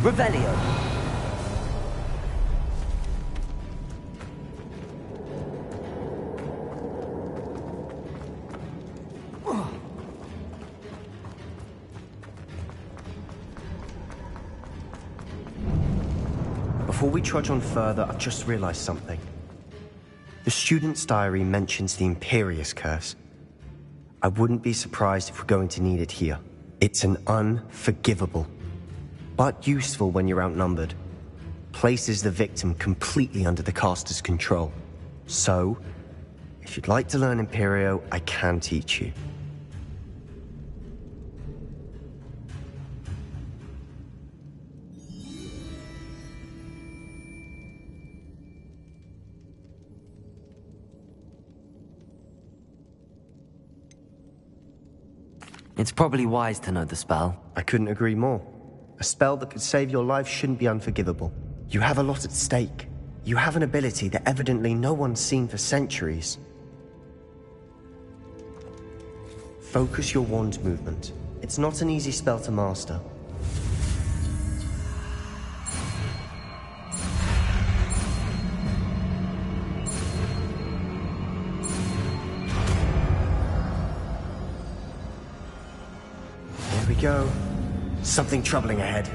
Revelio. Before we trudge on further, I've just realized something. The student's diary mentions the Imperious Curse. I wouldn't be surprised if we're going to need it here. It's an unforgivable, but useful when you're outnumbered. Places the victim completely under the caster's control. So, if you'd like to learn Imperio, I can teach you. It's probably wise to know the spell. I couldn't agree more. A spell that could save your life shouldn't be unforgivable. You have a lot at stake. You have an ability that evidently no one's seen for centuries. Focus your wand movement. It's not an easy spell to master. There we go. Something troubling ahead.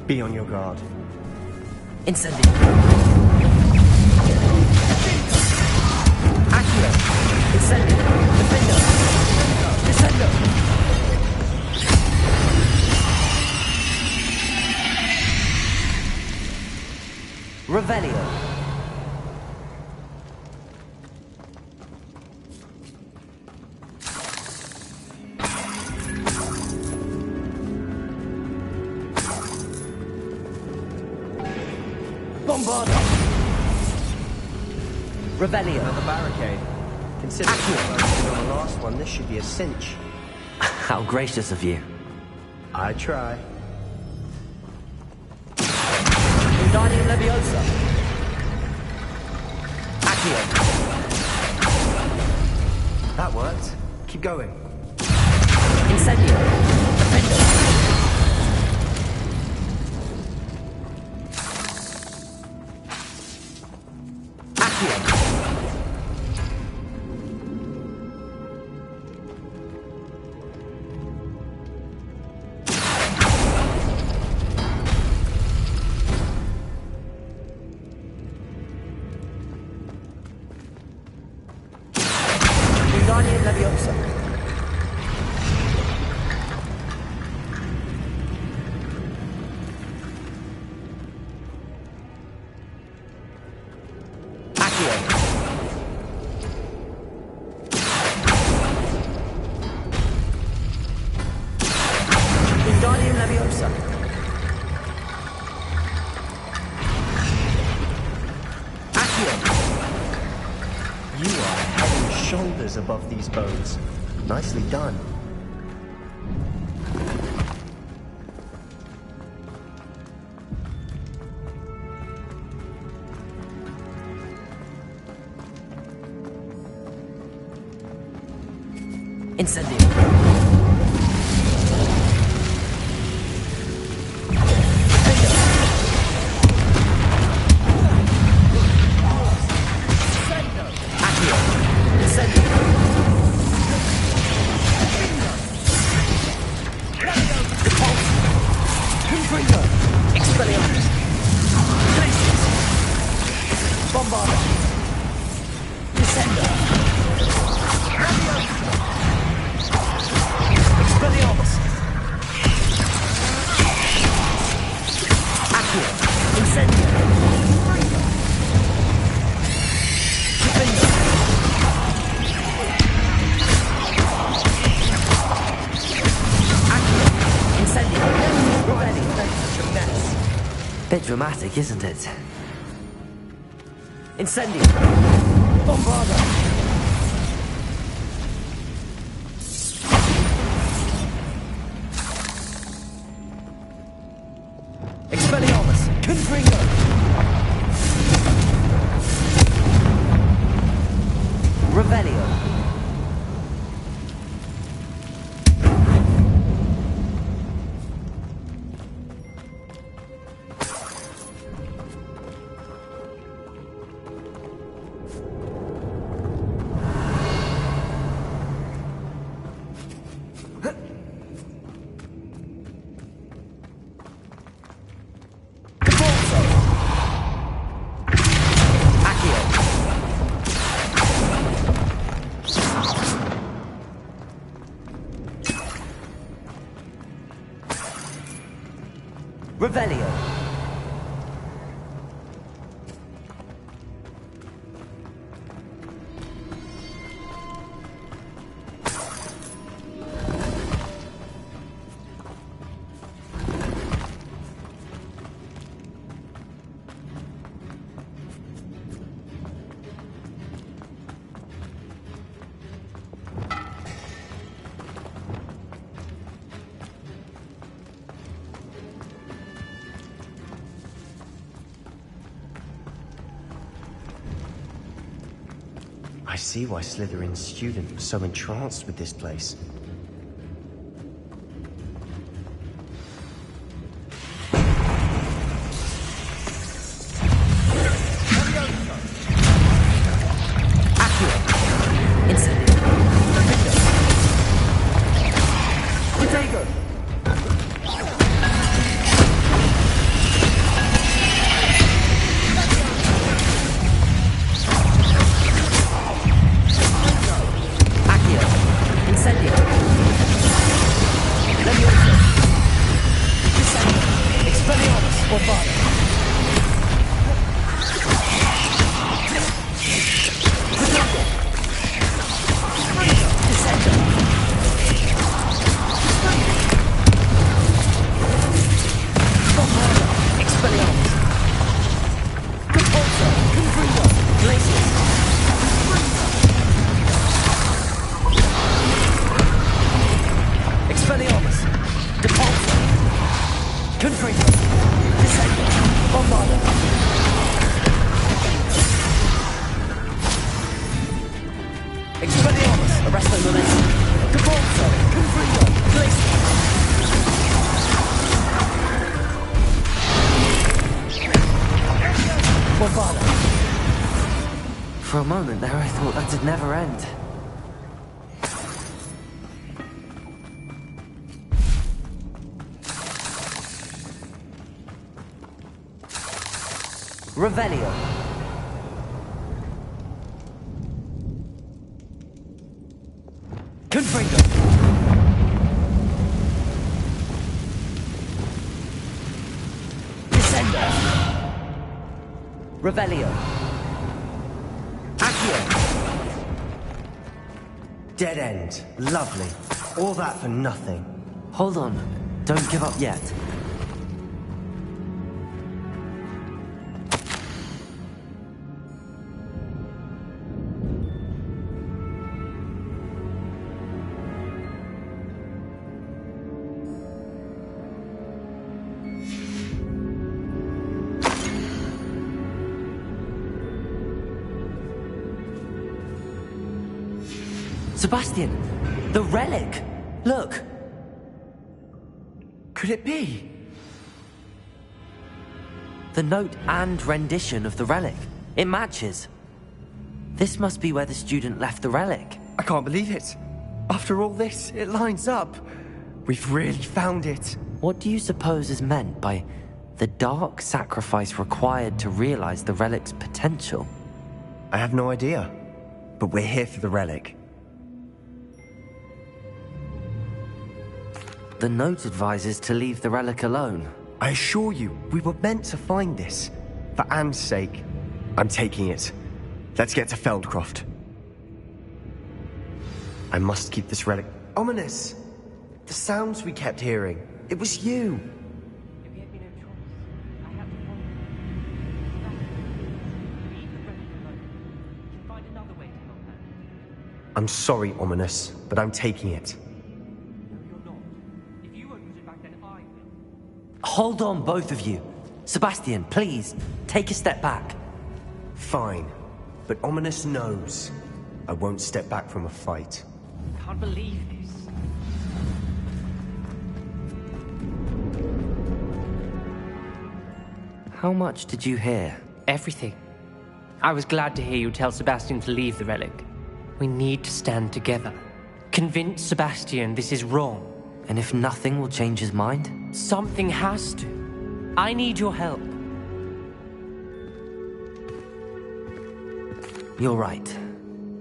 Be on your guard. Incendio. Accio. Incendio. Defendo. Descendo. Revelio. Bombardo. Revelio. Another barricade. Considering focusing on the last one, this should be a cinch. How gracious of you. I try. Wingardium Leviosa. Accio. That worked. Keep going. Incendio. Defendo. Wingardium Leviosa. Accio. Wingardium Leviosa. Accio. You are head and shoulders above these bones. Nicely done. Incendio. Accio. Incendio. Repulse. Confringo. Expelliarmus. Glacius. Bombarda. Descendo. Expelliarmus. Accio. Incendio. Bit dramatic, isn't it? Incendio! Bombarda! Expelliarmus! Confringo! Revelio! Revelio. I see why Slytherin's student was so entranced with this place. For a moment there, I thought that'd never end. Revelio. Confringo. Descender. Revelio. Dead end. Lovely. All that for nothing. Hold on. Don't give up yet. Sebastian, the relic! Look! Could it be? The note and rendition of the relic. It matches. This must be where the student left the relic. I can't believe it. After all this, it lines up. We've really found it. What do you suppose is meant by the dark sacrifice required to realize the relic's potential? I have no idea. But we're here for the relic. The note advises to leave the relic alone. I assure you, we were meant to find this. For Anne's sake. I'm taking it. Let's get to Feldcroft. I must keep this relic... Ominous! The sounds we kept hearing. It was you. If he had been no choice, I had to I'm sorry, Ominous, but I'm taking it. Hold on, both of you. Sebastian, please, take a step back. Fine, but Ominous knows I won't step back from a fight. Can't believe this. How much did you hear? Everything. I was glad to hear you tell Sebastian to leave the relic. We need to stand together. Convince Sebastian this is wrong. And if nothing will change his mind? Something has to. I need your help. You're right.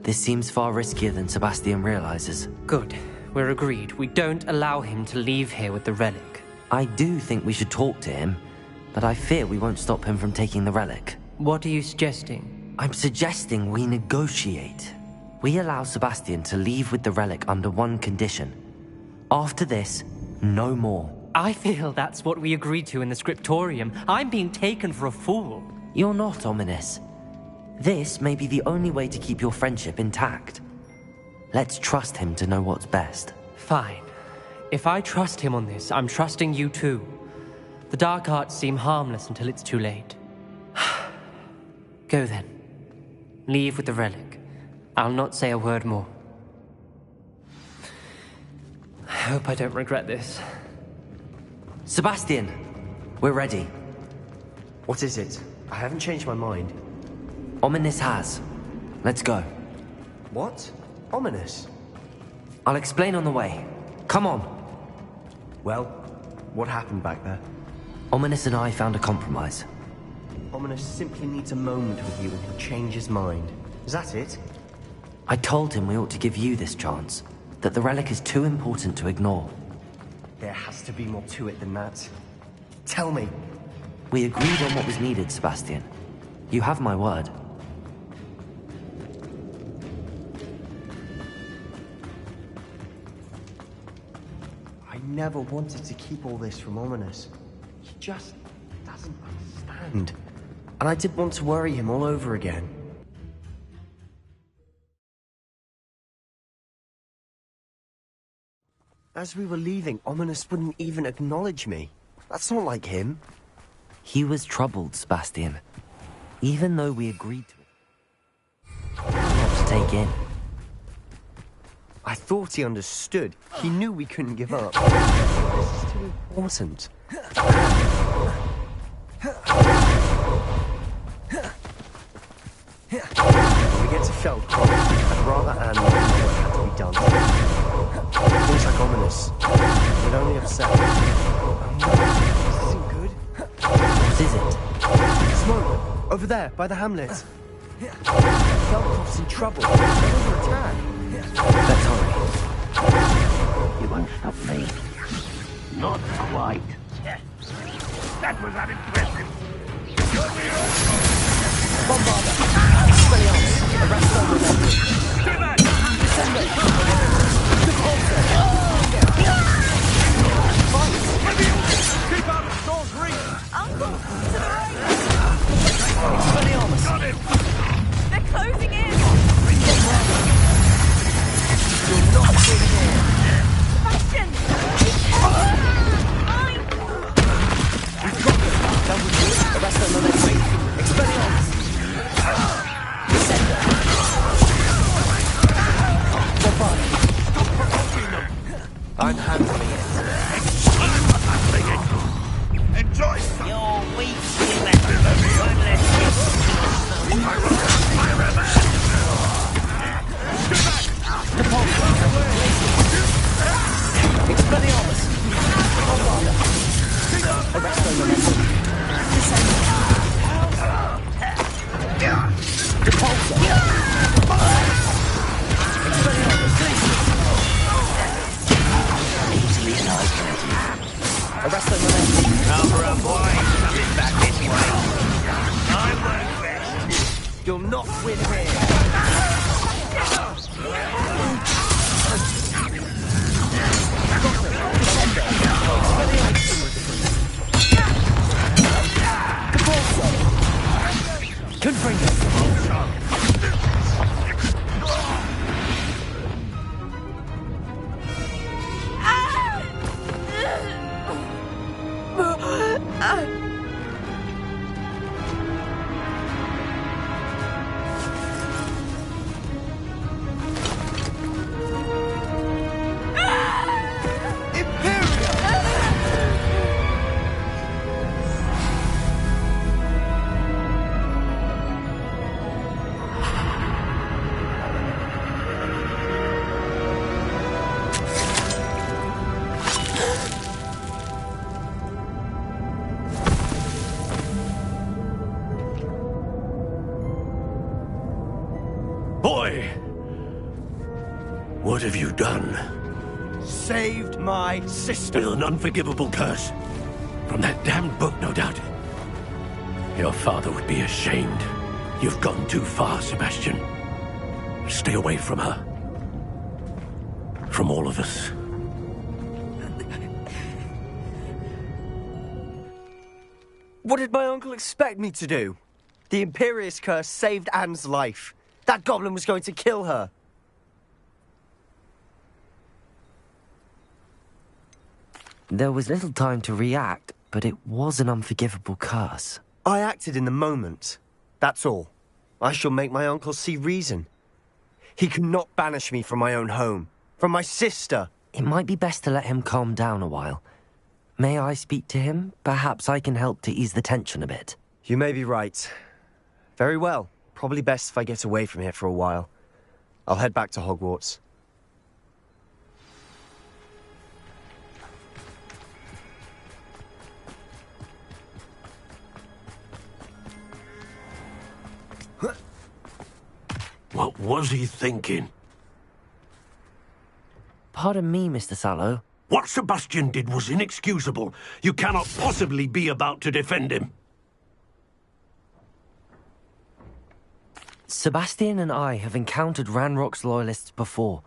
This seems far riskier than Sebastian realizes. Good. We're agreed. We don't allow him to leave here with the relic. I do think we should talk to him, but I fear we won't stop him from taking the relic. What are you suggesting? I'm suggesting we negotiate. We allow Sebastian to leave with the relic under one condition. After this, no more. I feel that's what we agreed to in the scriptorium. I'm being taken for a fool. You're not, Ominous. This may be the only way to keep your friendship intact. Let's trust him to know what's best. Fine. If I trust him on this, I'm trusting you too. The dark arts seem harmless until it's too late. Go then. Leave with the relic. I'll not say a word more. I hope I don't regret this. Sebastian, we're ready. What is it? I haven't changed my mind. Ominous has. Let's go. What? Ominous? I'll explain on the way. Come on. Well, what happened back there? Ominous and I found a compromise. Ominous simply needs a moment with you and he'll change his mind. Is that it? I told him we ought to give you this chance, that the relic is too important to ignore. There has to be more to it than that. Tell me. We agreed on what was needed, Sebastian. You have my word. I never wanted to keep all this from Ominous. He just doesn't understand. And I didn't want to worry him all over again. As we were leaving, Ominous wouldn't even acknowledge me. That's not like him. He was troubled, Sebastian. Even though we agreed to it. Not to take in. I thought he understood. He knew we couldn't give up. This is too important. When we get to Feldcroft, I'd rather Anne know what had to be done. Things like Ominous. It only upset me. This isn't good. What is it? Smoke! Over there, by the hamlet. Feldcroft's in trouble. They're under attack. Let's hurry. You won't stop me. Not quite. That was unimpressive. Bombarder! Expelliarmus! Arrest on the left. Descendant! Repulsor! Keep out of Storm's reach! Uncle, to the right! Expelliarmus! Got him! They're closing in! You're not getting in! Sebastian! Be careful! Mine! We've got them! Done with you. Arrest on the left wing. Expelliarmus! Descender! Bombarder! I'm handling it. Enjoy some! You're weak, Expelliarmus! Bombarder! Arrest on the left wing. Repulsor! easily annihilated. Arrest on the left. Number of boys coming back this way. I work best. You'll not win here. Confringo. Boy! What have you done? Saved my sister. With an unforgivable curse. From that damned book, no doubt. Your father would be ashamed. You've gone too far, Sebastian. Stay away from her. From all of us. What did my uncle expect me to do? The Imperious curse saved Anne's life. That goblin was going to kill her. There was little time to react, but it was an unforgivable curse. I acted in the moment. That's all. I shall make my uncle see reason. He cannot banish me from my own home. From my sister. It might be best to let him calm down a while. May I speak to him? Perhaps I can help to ease the tension a bit. You may be right. Very well. Probably best if I get away from here for a while. I'll head back to Hogwarts. What was he thinking? Pardon me, Mr. Sallow. What Sebastian did was inexcusable. You cannot possibly be about to defend him. Sebastian and I have encountered Ranrock's loyalists before.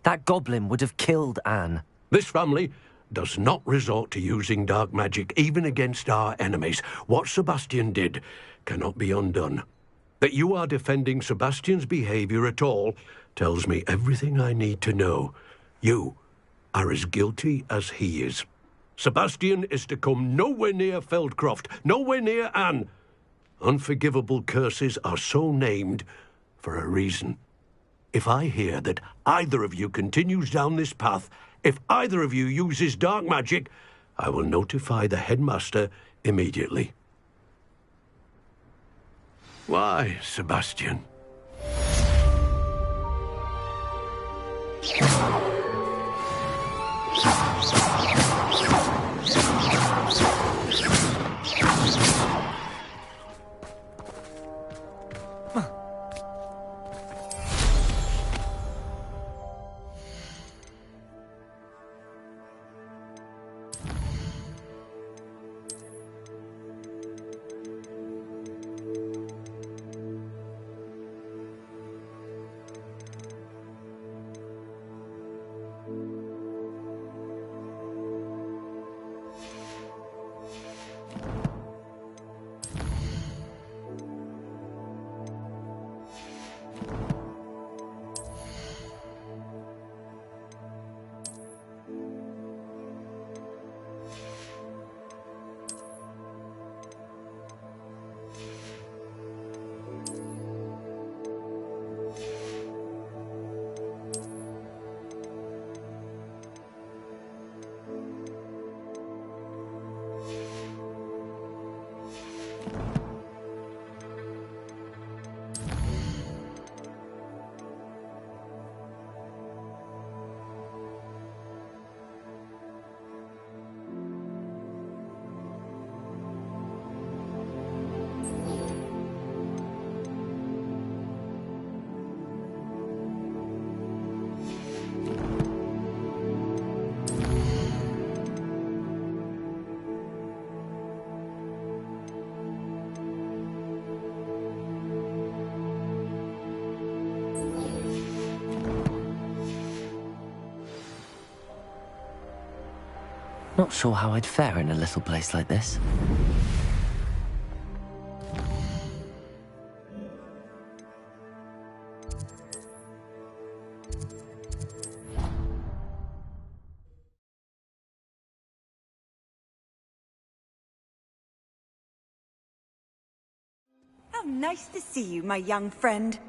That goblin would have killed Anne. This family does not resort to using dark magic, even against our enemies. What Sebastian did cannot be undone. That you are defending Sebastian's behavior at all tells me everything I need to know. You are as guilty as he is. Sebastian is to come nowhere near Feldcroft, nowhere near Anne. Unforgivable curses are so named for a reason. If I hear that either of you continues down this path, if either of you uses dark magic, I will notify the headmaster immediately. Why, Sebastian? Not sure how I'd fare in a little place like this. How nice to see you, my young friend.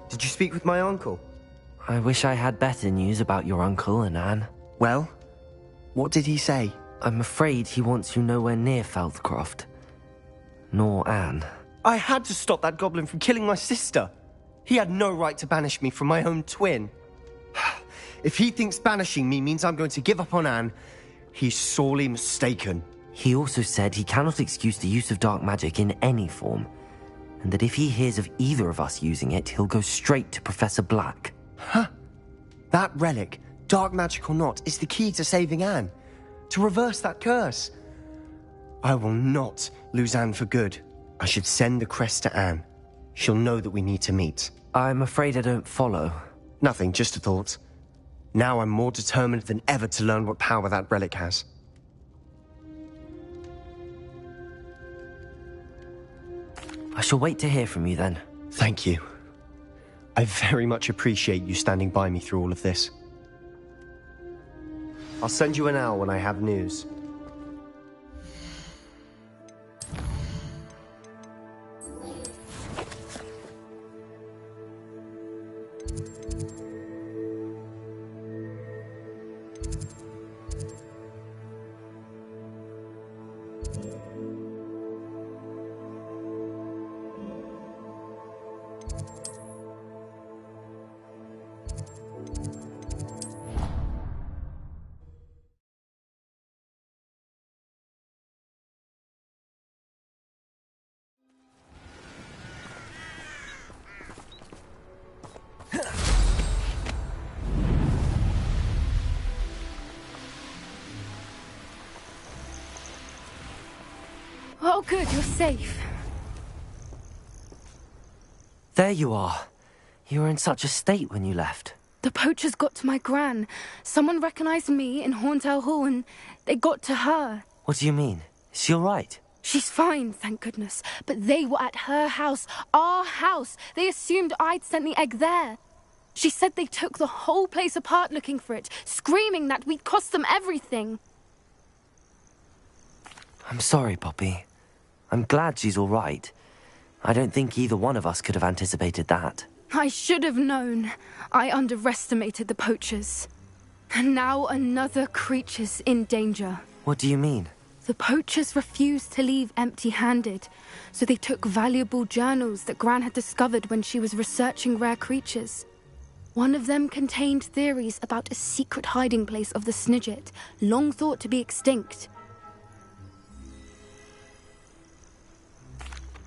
Did you speak with my uncle? I wish I had better news about your uncle and Anne. Well, what did he say? I'm afraid he wants you nowhere near Feldcroft. Nor Anne. I had to stop that goblin from killing my sister. He had no right to banish me from my own twin. If he thinks banishing me means I'm going to give up on Anne, he's sorely mistaken. He also said he cannot excuse the use of dark magic in any form, and that if he hears of either of us using it, he'll go straight to Professor Black. Huh? That relic, dark magic or not, is the key to saving Anne. To reverse that curse. I will not lose Anne for good. I should send the crest to Anne. She'll know that we need to meet. I'm afraid I don't follow. Nothing, just a thought. Now I'm more determined than ever to learn what power that relic has. I shall wait to hear from you then. Thank you. I very much appreciate you standing by me through all of this. I'll send you an owl when I have news. Oh, good, you're safe. There you are. You were in such a state when you left. The poachers got to my gran. Someone recognized me in Horntail Hall and they got to her. What do you mean? Is she all right? She's fine, thank goodness. But they were at her house, our house. They assumed I'd sent the egg there. She said they took the whole place apart looking for it, screaming that we'd cost them everything. I'm sorry, Poppy. I'm glad she's all right. I don't think either one of us could have anticipated that. I should have known. I underestimated the poachers. And now another creature's in danger. What do you mean? The poachers refused to leave empty-handed, so they took valuable journals that Gran had discovered when she was researching rare creatures. One of them contained theories about a secret hiding place of the Snidget, long thought to be extinct.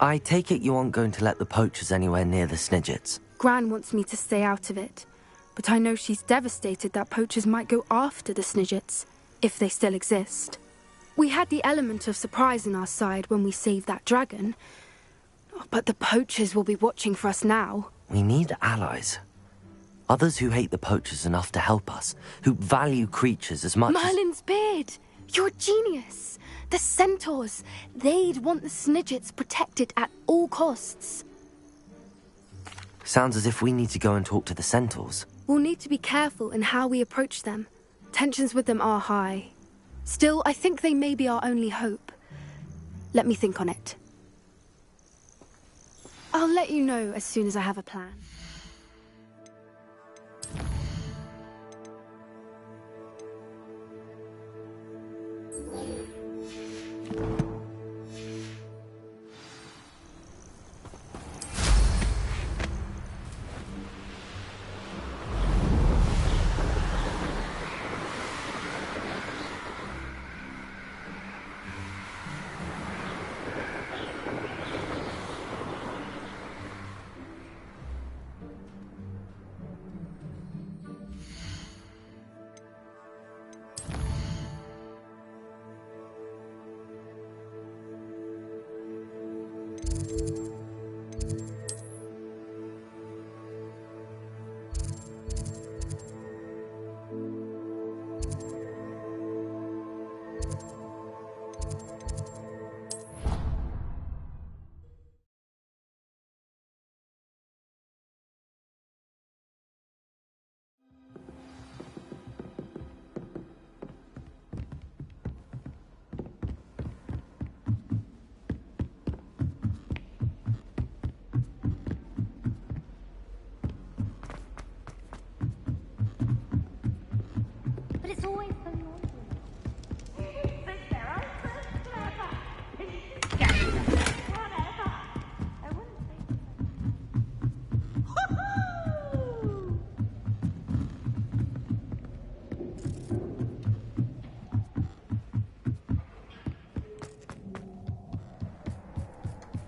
I take it you aren't going to let the poachers anywhere near the Snidgets. Gran wants me to stay out of it, but I know she's devastated that poachers might go after the Snidgets, if they still exist. We had the element of surprise on our side when we saved that dragon, but the poachers will be watching for us now. We need allies. Others who hate the poachers enough to help us, who value creatures as much Merlin's beard! You're a genius! The centaurs! They'd want the Snidgets protected at all costs. Sounds as if we need to go and talk to the centaurs. We'll need to be careful in how we approach them. Tensions with them are high. Still, I think they may be our only hope. Let me think on it. I'll let you know as soon as I have a plan.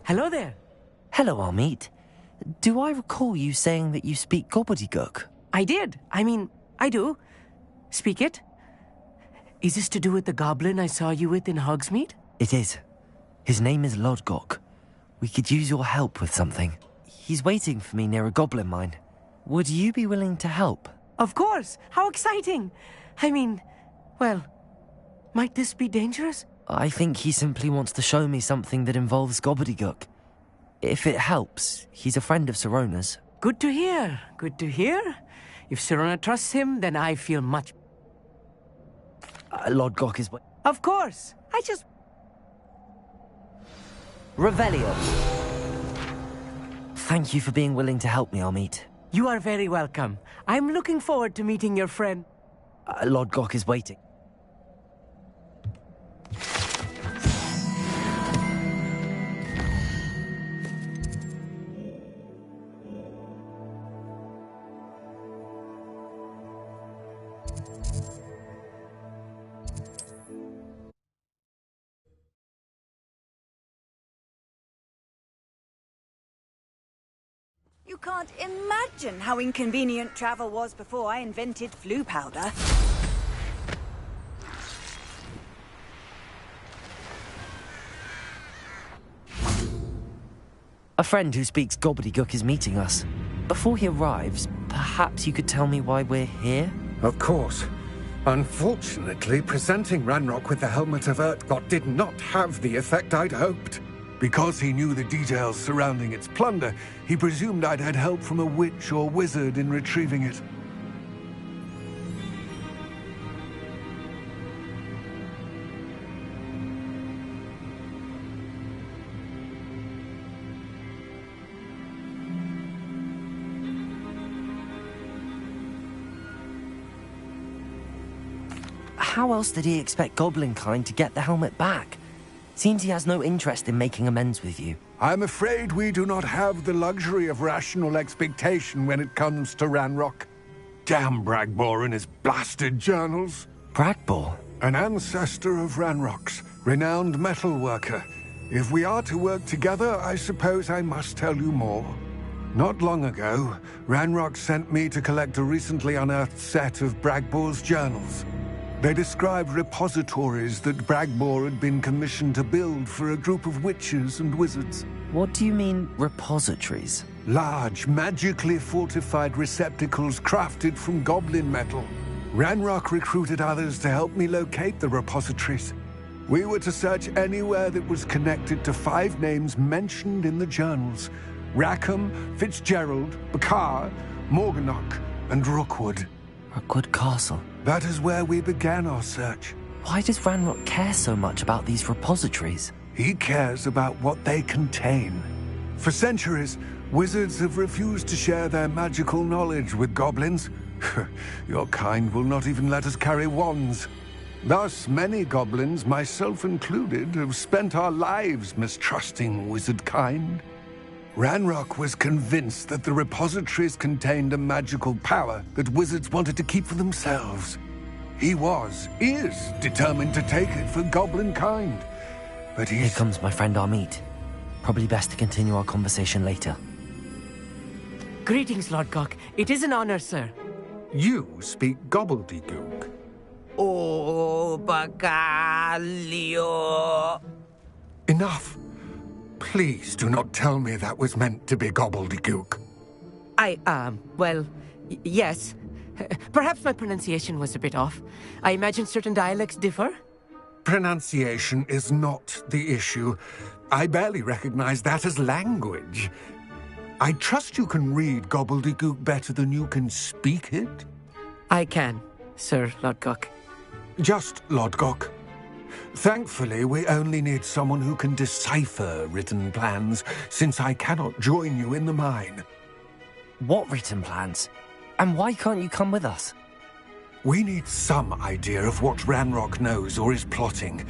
Hello there. Hello, Amit. Do I recall you saying that you speak gobbledygook? I did. I do. Speak it. Is this to do with the goblin I saw you with in Hogsmeade? It is. His name is Lodgok. We could use your help with something. He's waiting for me near a goblin mine. Would you be willing to help? Of course. How exciting. Well, might this be dangerous? I think he simply wants to show me something that involves gobbledygook. If it helps, he's a friend of Sirona's. Good to hear. Good to hear. If Sirona trusts him, then I feel much... Lodgok is... Of course. Revelio. Thank you for being willing to help me, Amit. You are very welcome. I'm looking forward to meeting your friend. Lodgok is waiting. You can't imagine how inconvenient travel was before I invented flu powder. A friend who speaks gobbledygook is meeting us. Before he arrives, perhaps you could tell me why we're here? Of course. Unfortunately, presenting Ranrock with the Helmet of Urtkot did not have the effect I'd hoped. Because he knew the details surrounding its plunder, he presumed I'd had help from a witch or wizard in retrieving it. How else did he expect Goblinkind to get the helmet back? Seems he has no interest in making amends with you. I'm afraid we do not have the luxury of rational expectation when it comes to Ranrock. Damn Bragbor and his blasted journals. Bragbor? An ancestor of Ranrock's, renowned metal worker. If we are to work together, I suppose I must tell you more. Not long ago, Ranrock sent me to collect a recently unearthed set of Bragbor's journals. They described repositories that Bragbor had been commissioned to build for a group of witches and wizards. What do you mean, repositories? Large, magically fortified receptacles crafted from goblin metal. Ranrock recruited others to help me locate the repositories. We were to search anywhere that was connected to 5 names mentioned in the journals: Rackham, Fitzgerald, Bakar, Morganach, and Rookwood. Rookwood Castle. That is where we began our search. Why does Ranrock care so much about these repositories? He cares about what they contain. For centuries, wizards have refused to share their magical knowledge with goblins. Your kind will not even let us carry wands. Thus, many goblins, myself included, have spent our lives mistrusting wizard kind. Ranrock was convinced that the repositories contained a magical power that wizards wanted to keep for themselves. He is determined to take it for goblin kind. But Here comes my friend Amit. Probably best to continue our conversation later. Greetings, Lodgok. It is an honor, sir. You speak gobbledygook. Oh, Bacalio. Enough. Please do not tell me that was meant to be gobbledygook. Yes. Perhaps my pronunciation was a bit off. I imagine certain dialects differ. Pronunciation is not the issue. I barely recognize that as language. I trust you can read gobbledygook better than you can speak it? I can, Sir Lodgok. Just Lodgok. Thankfully, we only need someone who can decipher written plans, since I cannot join you in the mine. What written plans? And why can't you come with us? We need some idea of what Ranrock knows or is plotting.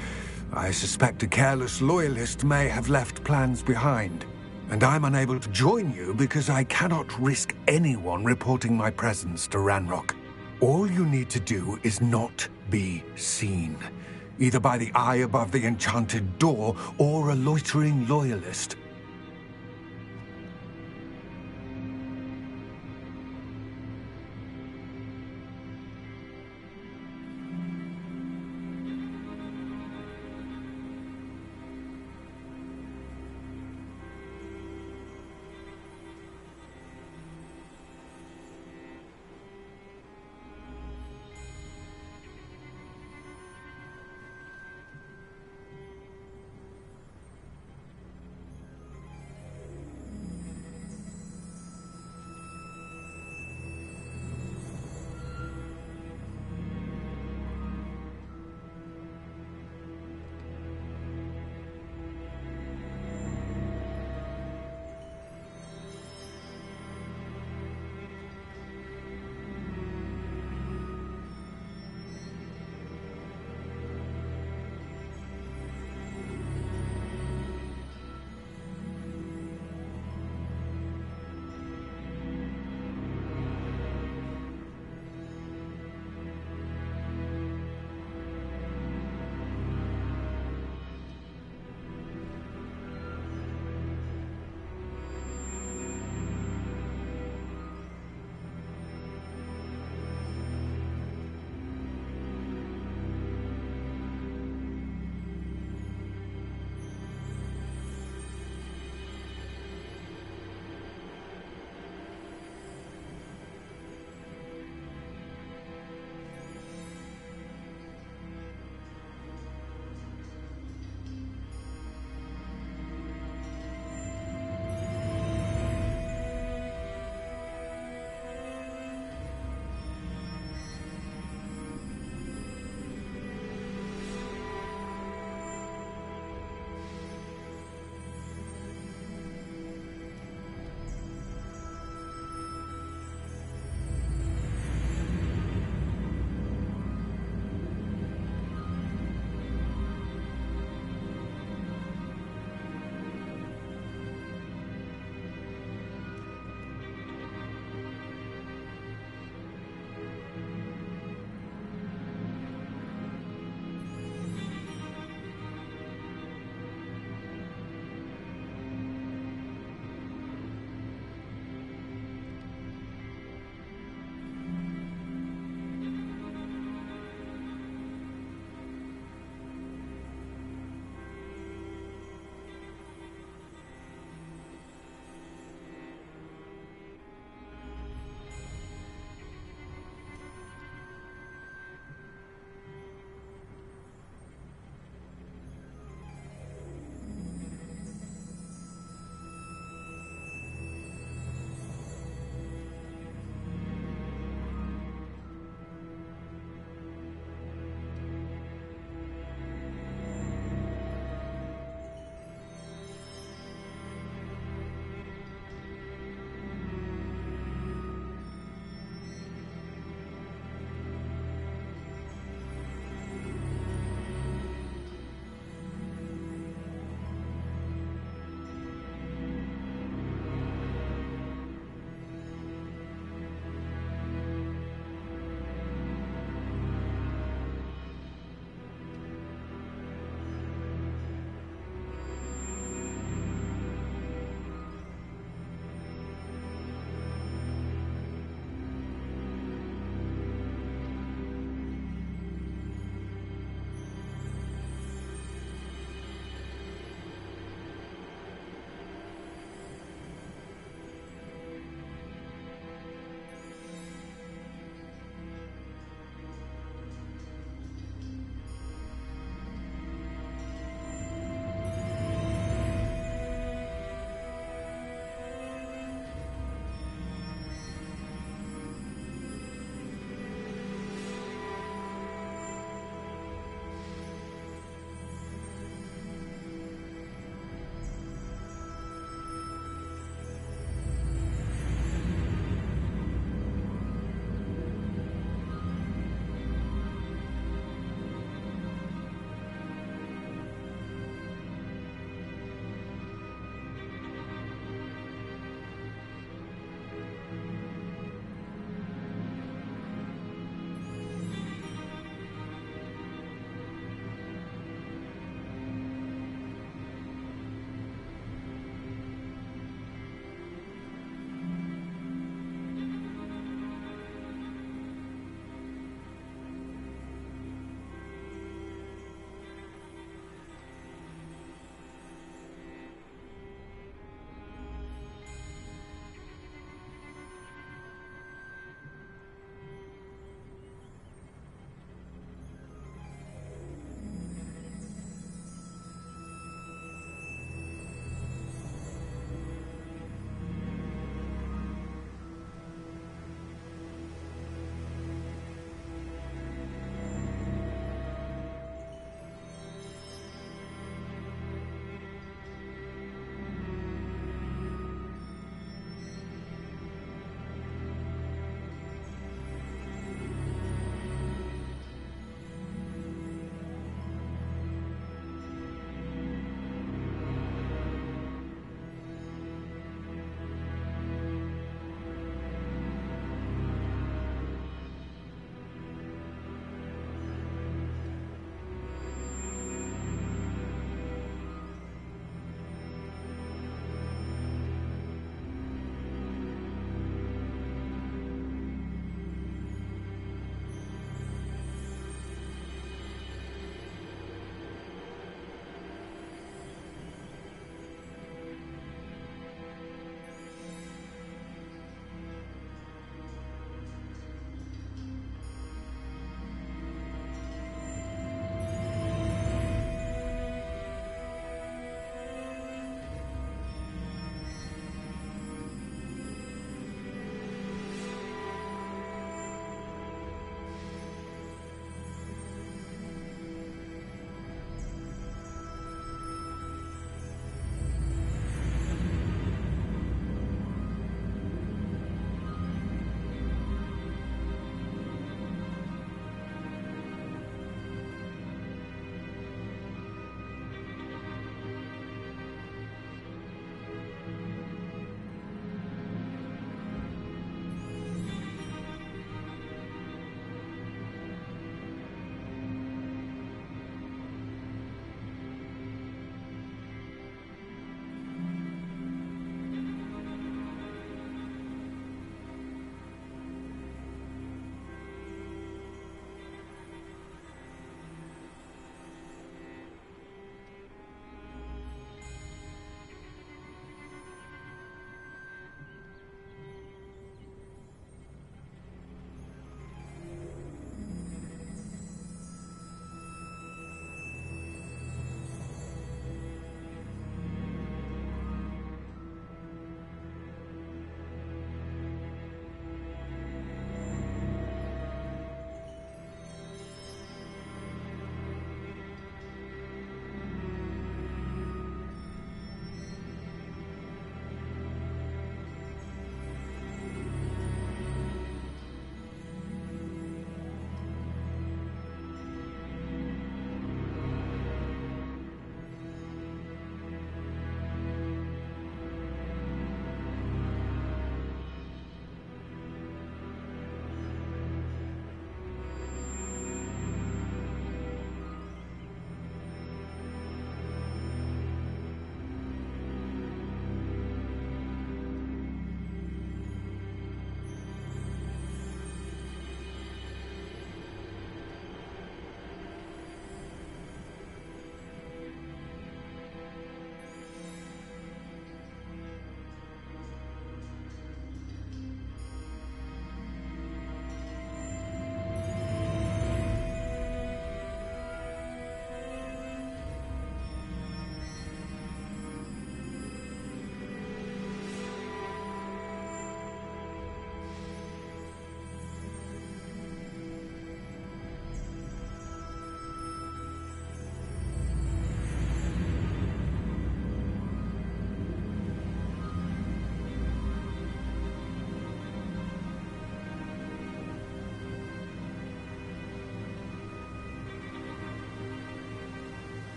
I suspect a careless loyalist may have left plans behind. And I'm unable to join you because I cannot risk anyone reporting my presence to Ranrock. All you need to do is not be seen. Either by the eye above the enchanted door, or a loitering loyalist.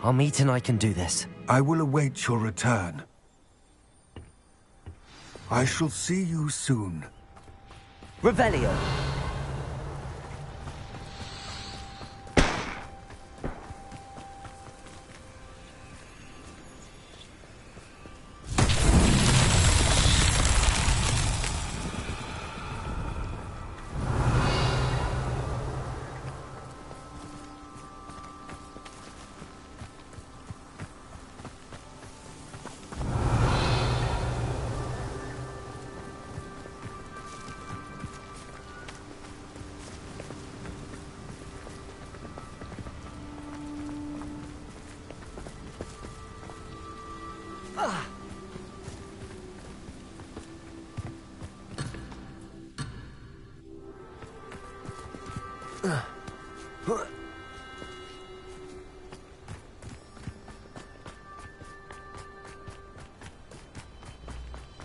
Our meet and I can do this. I will await your return. I shall see you soon. Revelio.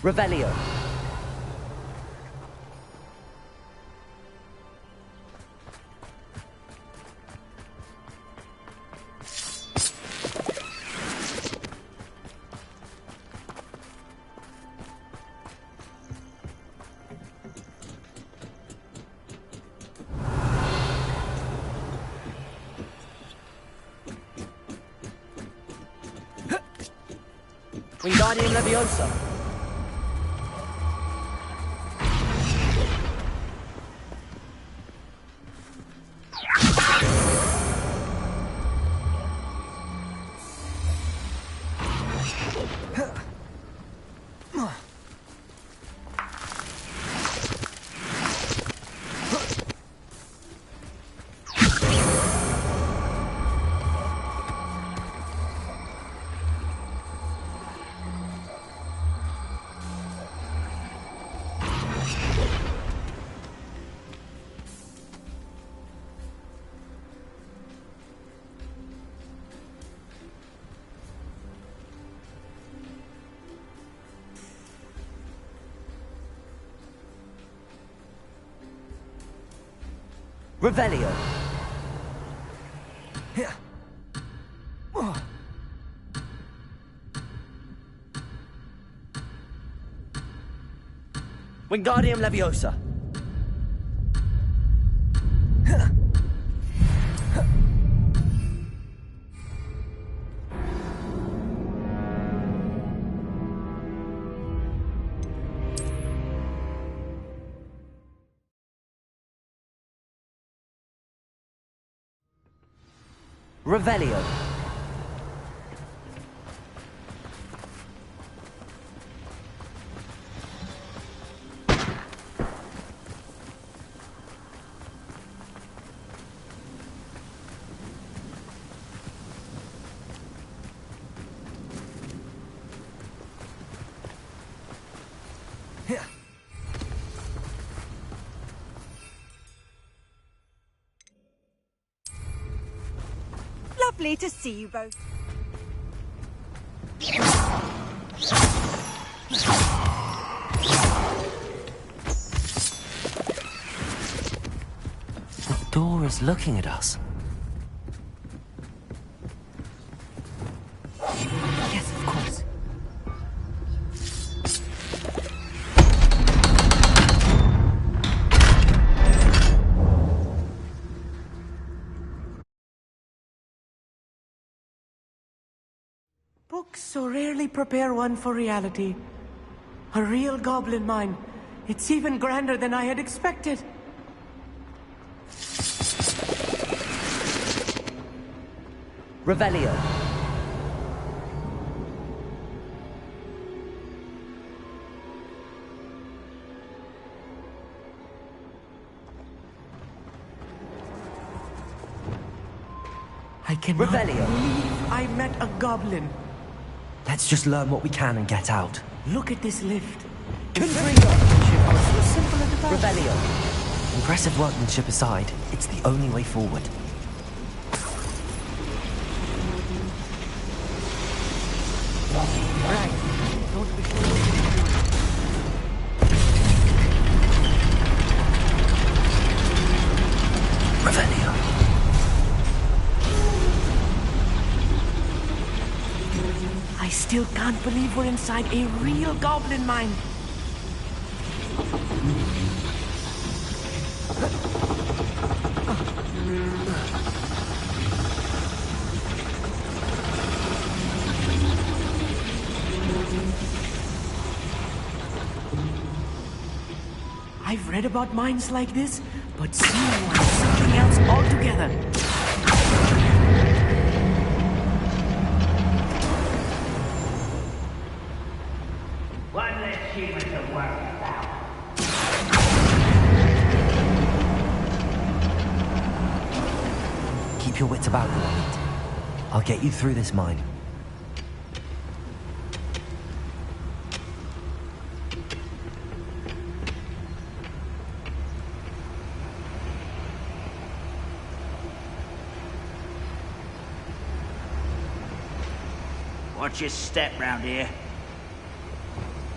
Revelio. Wingardium Leviosa. Revelio. Wingardium Leviosa. Revelio. Lovely to see you both. The door is looking at us. Yes, of course. Books so rarely prepare one for reality. A real goblin mine. It's even grander than I had expected. Revelio. I cannot Revelio. believe I met a goblin. Let's just learn what we can and get out. Look at this lift. Confringo. So simple and devout. Revelio. Impressive workmanship aside, it's the only way forward. Right. Don't be Revelio. can't believe we're inside a real goblin mine. I've read about mines like this, but seeing one is something else altogether. One less human to worry about. Keep your wits about you, Amit. I'll get you through this mine. Watch your step round here.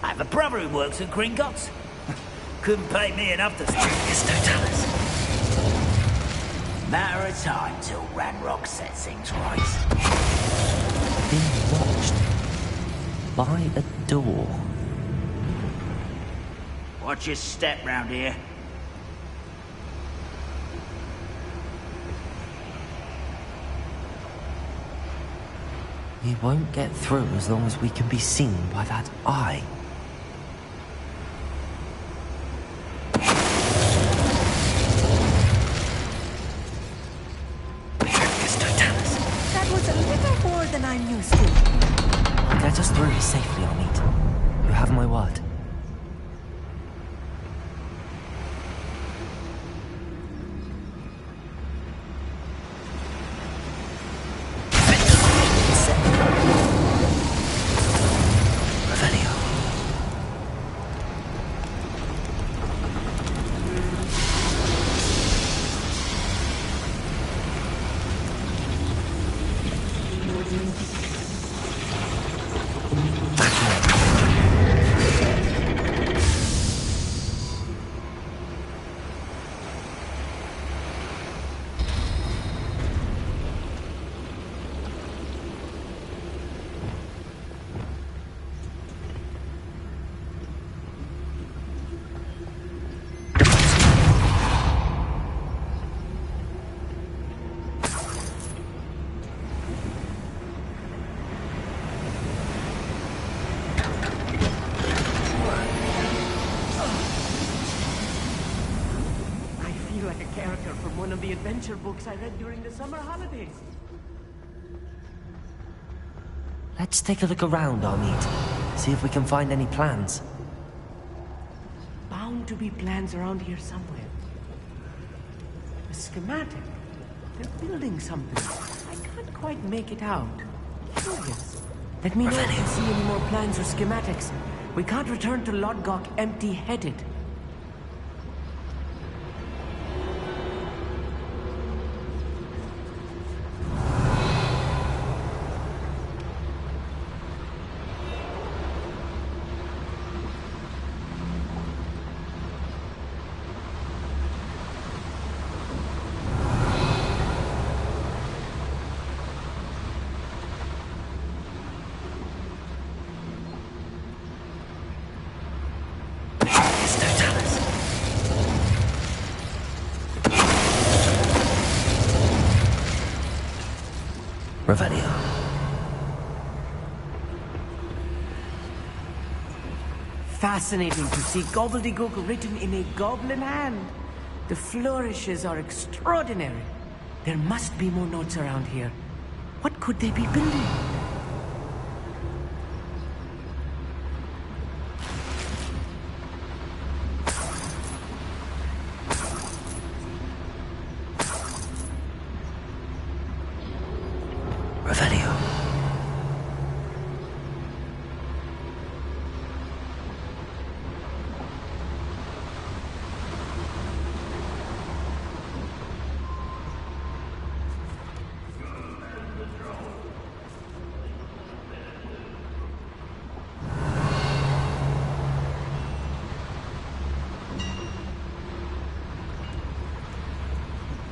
I have a brother who works at Gringotts. Couldn't pay me enough to Mr. Dallas. Matter of time till Ranrock sets things right. Being watched by a door. Watch your step round here. We won't get through as long as we can be seen by that eye. That was a little more than I'm used to. Get us through here safely, Amit. You have my word. One of the adventure books I read during the summer holidays. Let's take a look around, Amit. See if we can find any plans. Bound to be plans around here somewhere. A schematic. They're building something. I can't quite make it out. Curious. Let me know if you see any more plans or schematics. We can't return to Lodgok empty-headed. Revelio. Fascinating to see gobbledygook written in a goblin hand. The flourishes are extraordinary. There must be more notes around here. What could they be building? Revelio.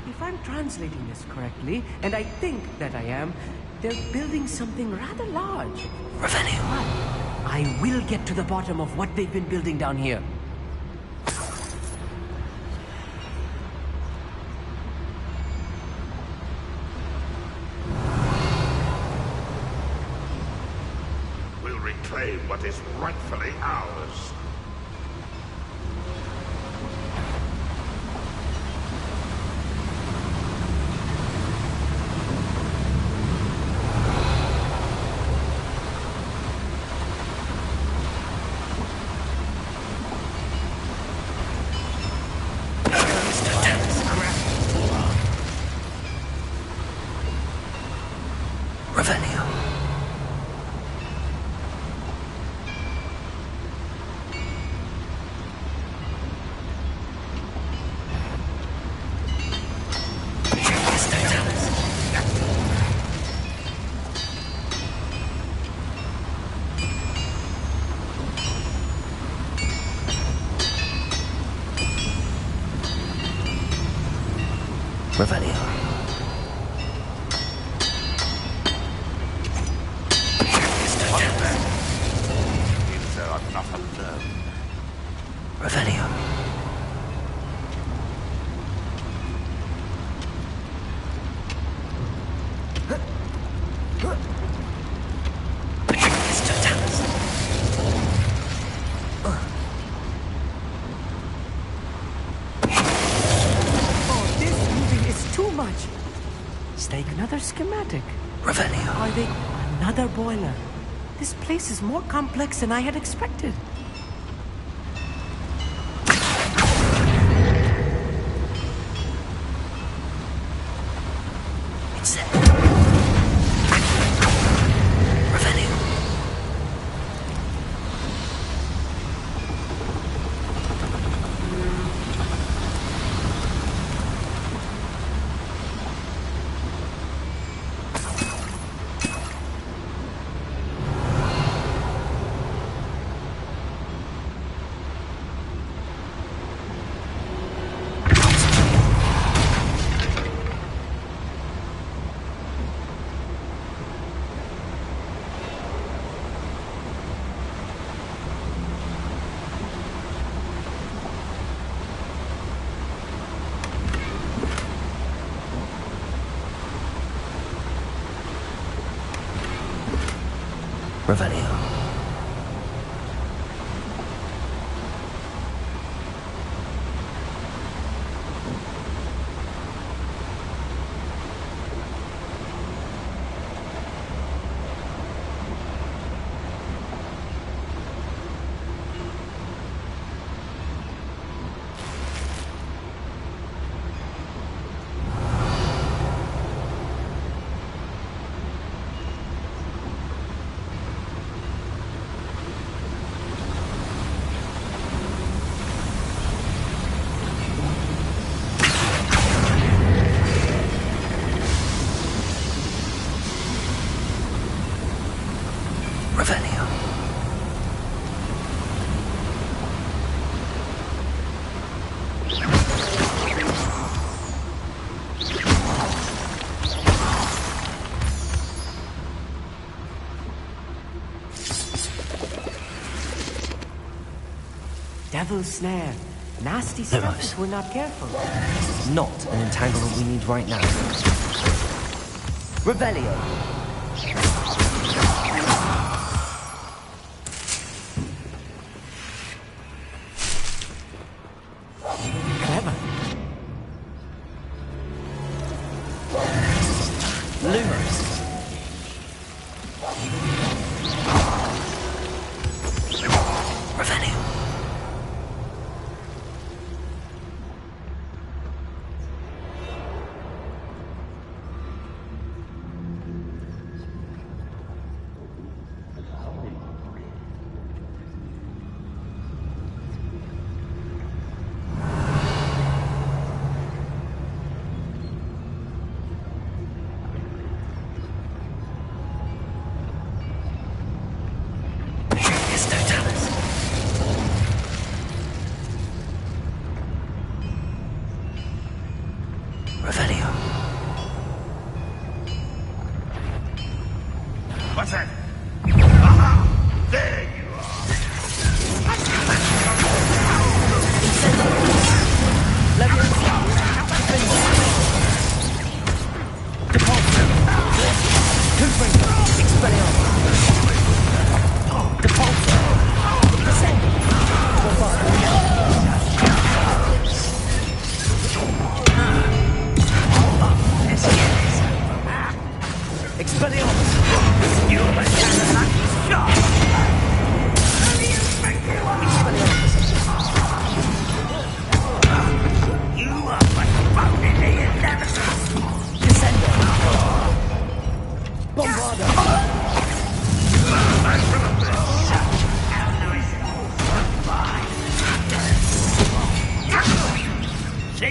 If I'm translating this correctly, and I think that I am, they're building something rather large. Revelio. But I will get to the bottom of what they've been building down here. We'll reclaim what is rightfully ours. Revelio. Means they are not alone. Revelio. Another schematic. Revelio. Are they another boiler? This place is more complex than I had expected. It's it. Revelio. Revelio. Revelio. Devil's snare. Nasty stuff if we're not careful. Not an entanglement we need right now. Revelio.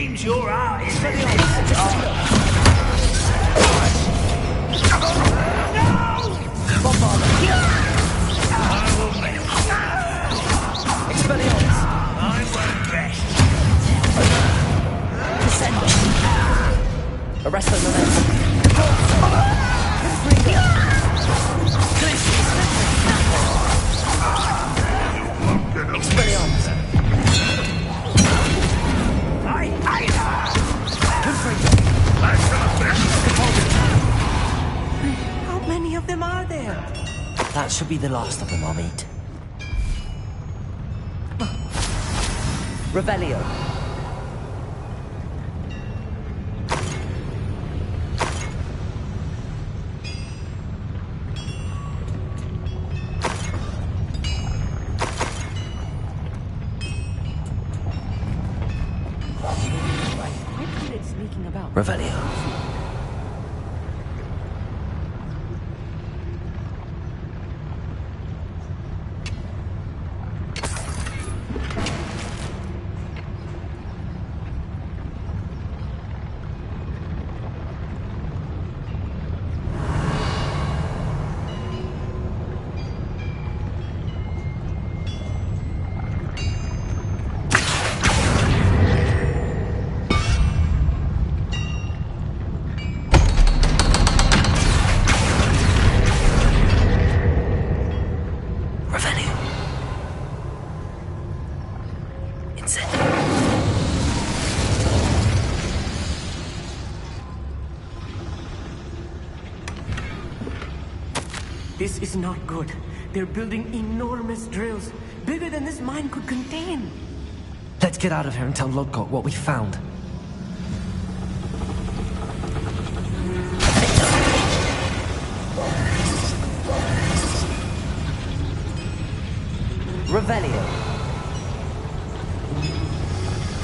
seems your art is No! Bombard! I will melt. Expelliarmus! I won't rest. Descendo! Arresto momentum! Expelliarmus! How many of them are there? That should be the last of them, Amit. Revelio. Revelio. This is not good. They're building enormous drills, bigger than this mine could contain. Let's get out of here and tell Lodgok what we found. Revelio.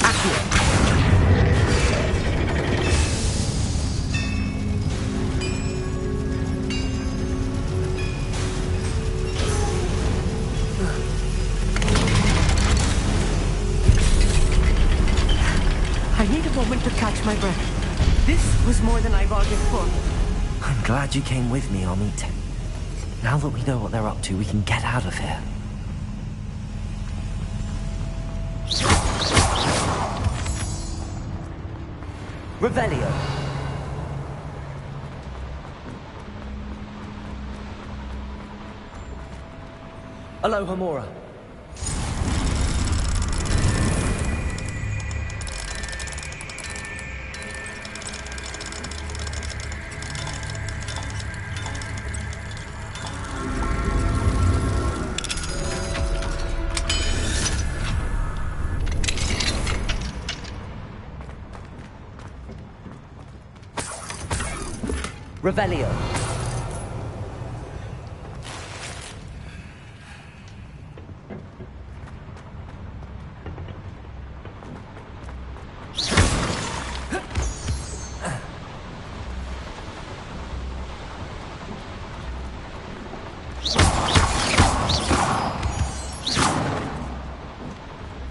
Accio. I need a moment to catch my breath. This was more than I bargained for. I'm glad you came with me, Amit. Now that we know what they're up to, we can get out of here. Revelio. Aloha Mora. Revelio.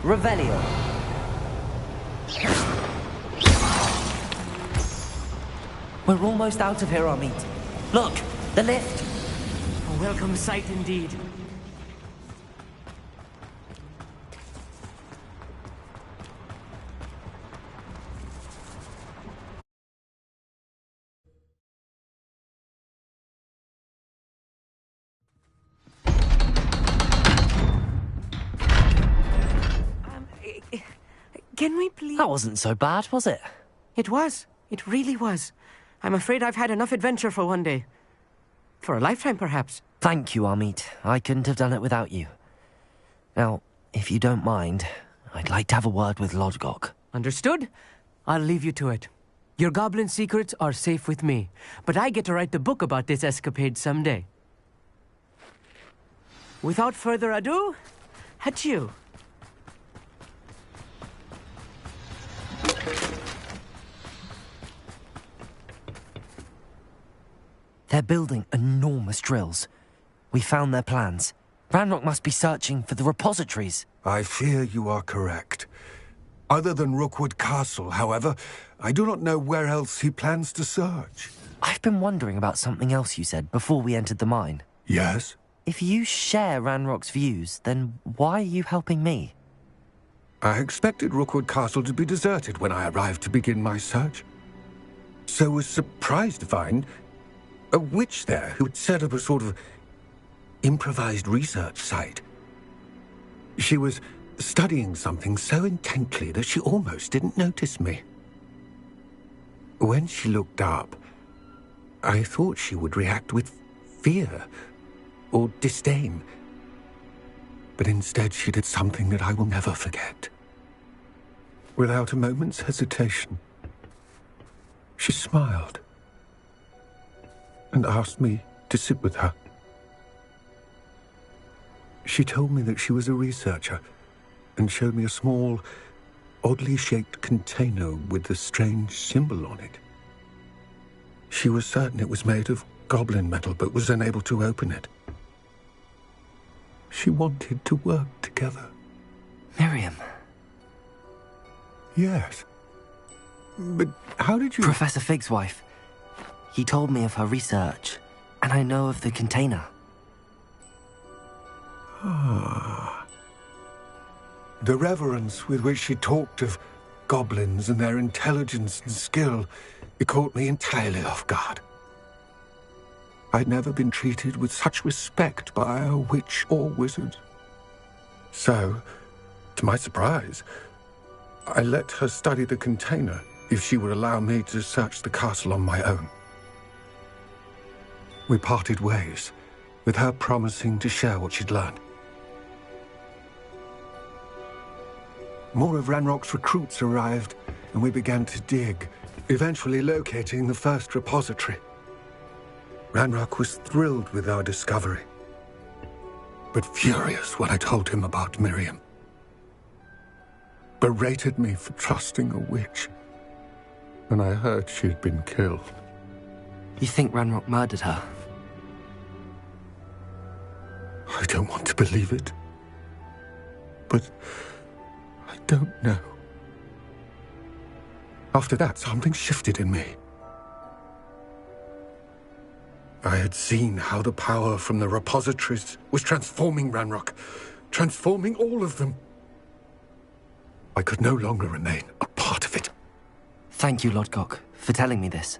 Revelio. We're almost out of here, Amit. Look, the lift. A welcome sight indeed. Can we please... That wasn't so bad, was it? It was. It really was. I'm afraid I've had enough adventure for one day. For a lifetime, perhaps. Thank you, Amit. I couldn't have done it without you. Now, if you don't mind, I'd like to have a word with Lodgok. Understood? I'll leave you to it. Your goblin secrets are safe with me, but I get to write the book about this escapade someday. Without further ado, adieu. They're building enormous drills. We found their plans. Ranrock must be searching for the repositories. I fear you are correct. Other than Rookwood Castle, however, I do not know where else he plans to search. I've been wondering about something else you said before we entered the mine. Yes? If you share Ranrock's views, then why are you helping me? I expected Rookwood Castle to be deserted when I arrived to begin my search. So was surprised to find a witch there who had set up a sort of improvised research site. She was studying something so intently that she almost didn't notice me. When she looked up, I thought she would react with fear or disdain. But instead she did something that I will never forget. Without a moment's hesitation, she smiled and asked me to sit with her. She told me that she was a researcher and showed me a small, oddly shaped container with a strange symbol on it. She was certain it was made of goblin metal, but was unable to open it. She wanted to work together. Miriam. Yes. But how did you... Professor Fig's wife. He told me of her research, and I know of the container. Ah. The reverence with which she talked of goblins and their intelligence and skill, it caught me entirely off guard. I'd never been treated with such respect by a witch or wizard. So, to my surprise, I let her study the container if she would allow me to search the castle on my own. We parted ways, with her promising to share what she'd learned. More of Ranrock's recruits arrived, and we began to dig, eventually locating the first repository. Ranrock was thrilled with our discovery, but furious when I told him about Miriam. Berated me for trusting a witch, and I heard she had been killed. You think Ranrock murdered her? I don't want to believe it, but I don't know. After that, something shifted in me. I had seen how the power from the repositories was transforming Ranrock, transforming all of them. I could no longer remain a part of it. Thank you, Lodgok, for telling me this.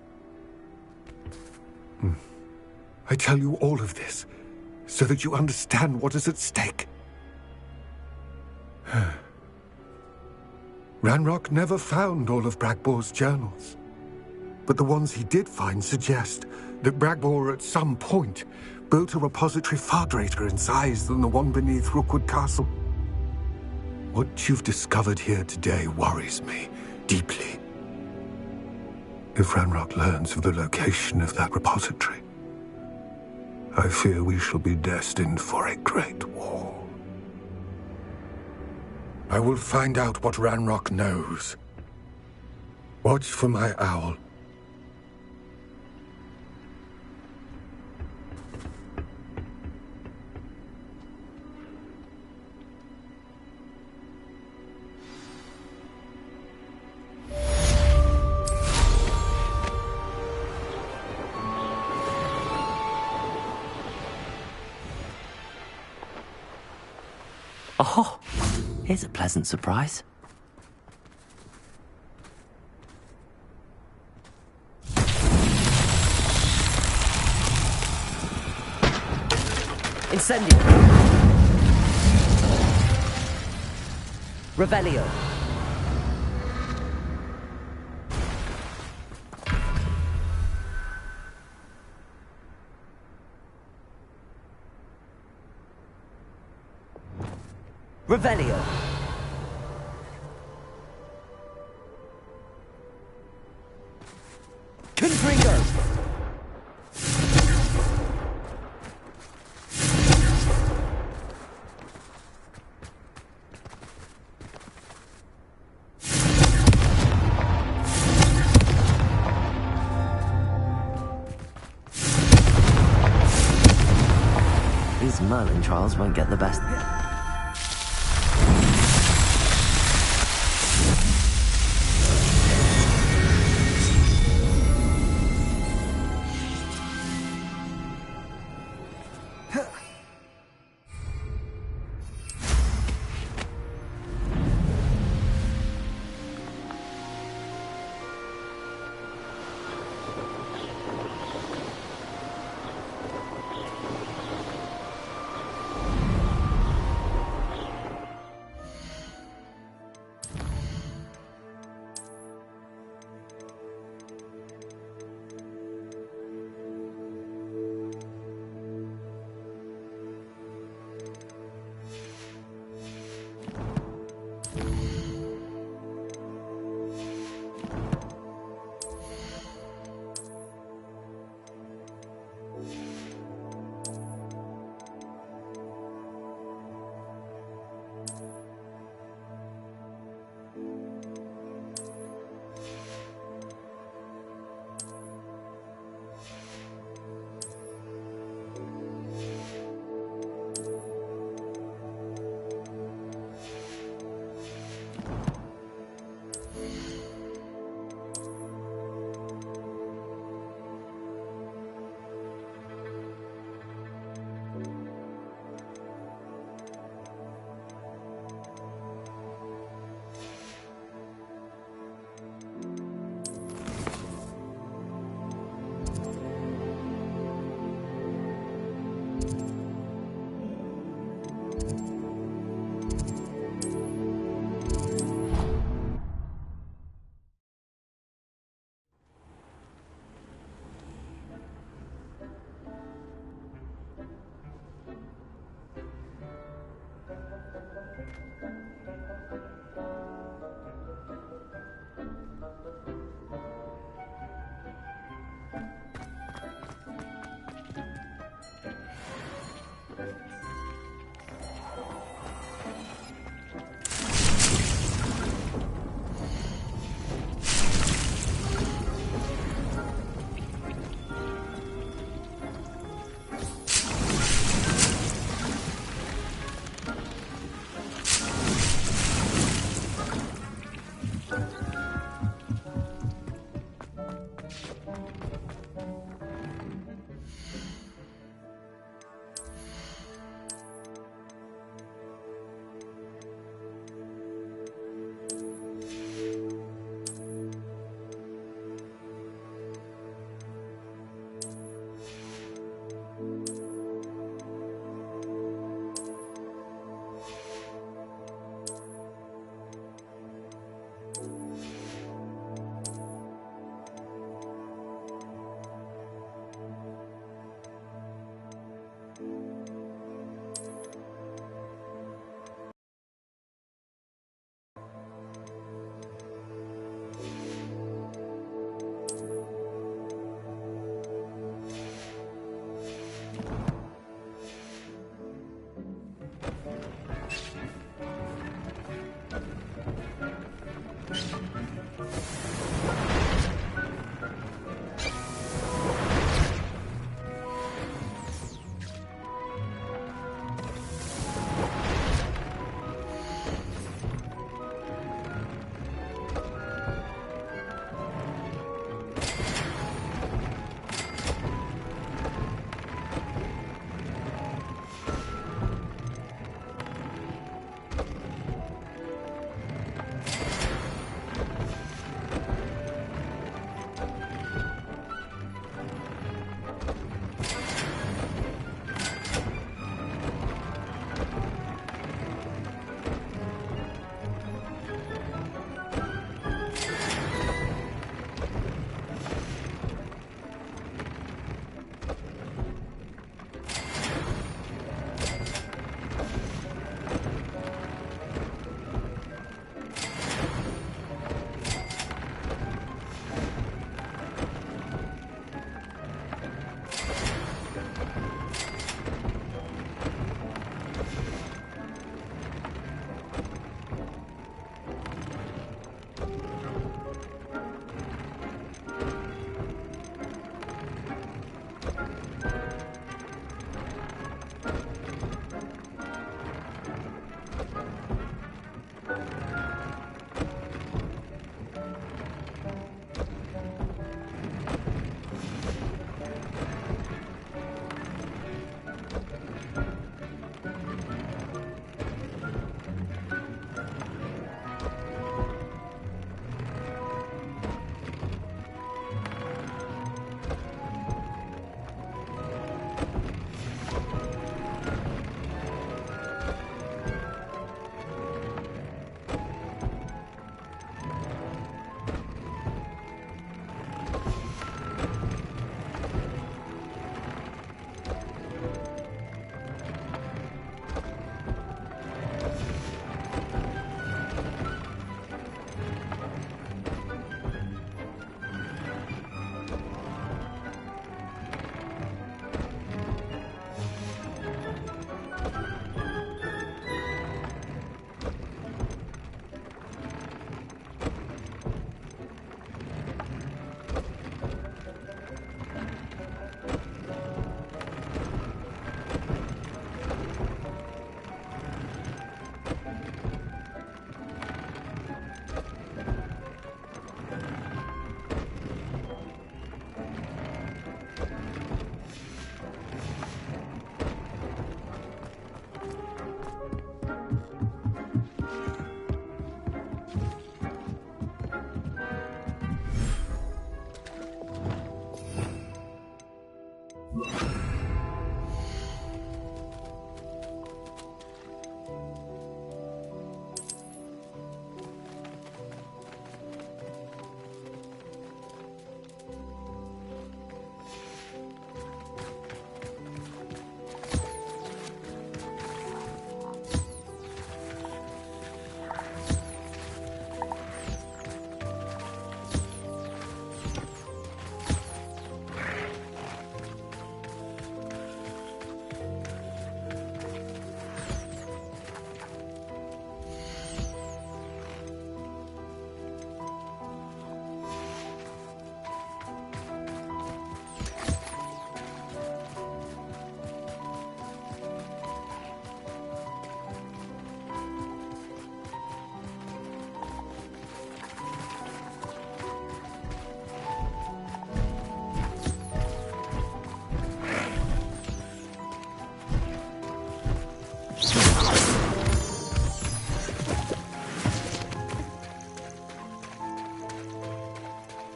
I tell you all of this so that you understand what is at stake. Ranrock never found all of Bragbor's journals, but the ones he did find suggest that Bragbor at some point built a repository far greater in size than the one beneath Rookwood Castle. What you've discovered here today worries me deeply. If Ranrock learns of the location of that repository, I fear we shall be destined for a great war. I will find out what Ranrock knows. Watch for my owl. Oh, here's a pleasant surprise. Incendio. Revelio. Revelio. Confringo. These Merlin trials won't get the best.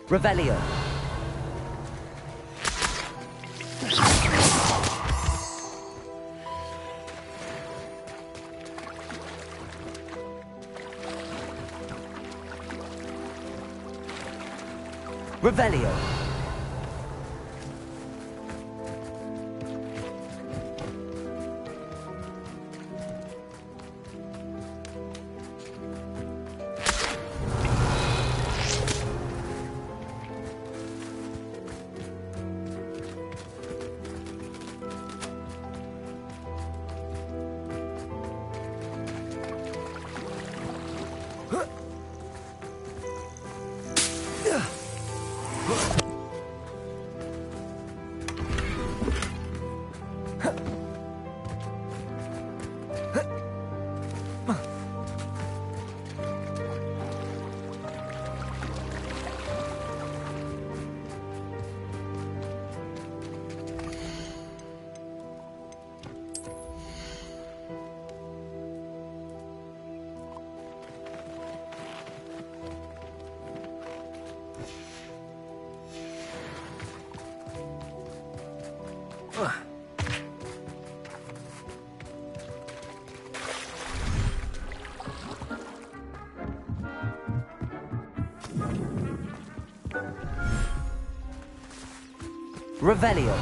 Revelio. Revelio. Revelio.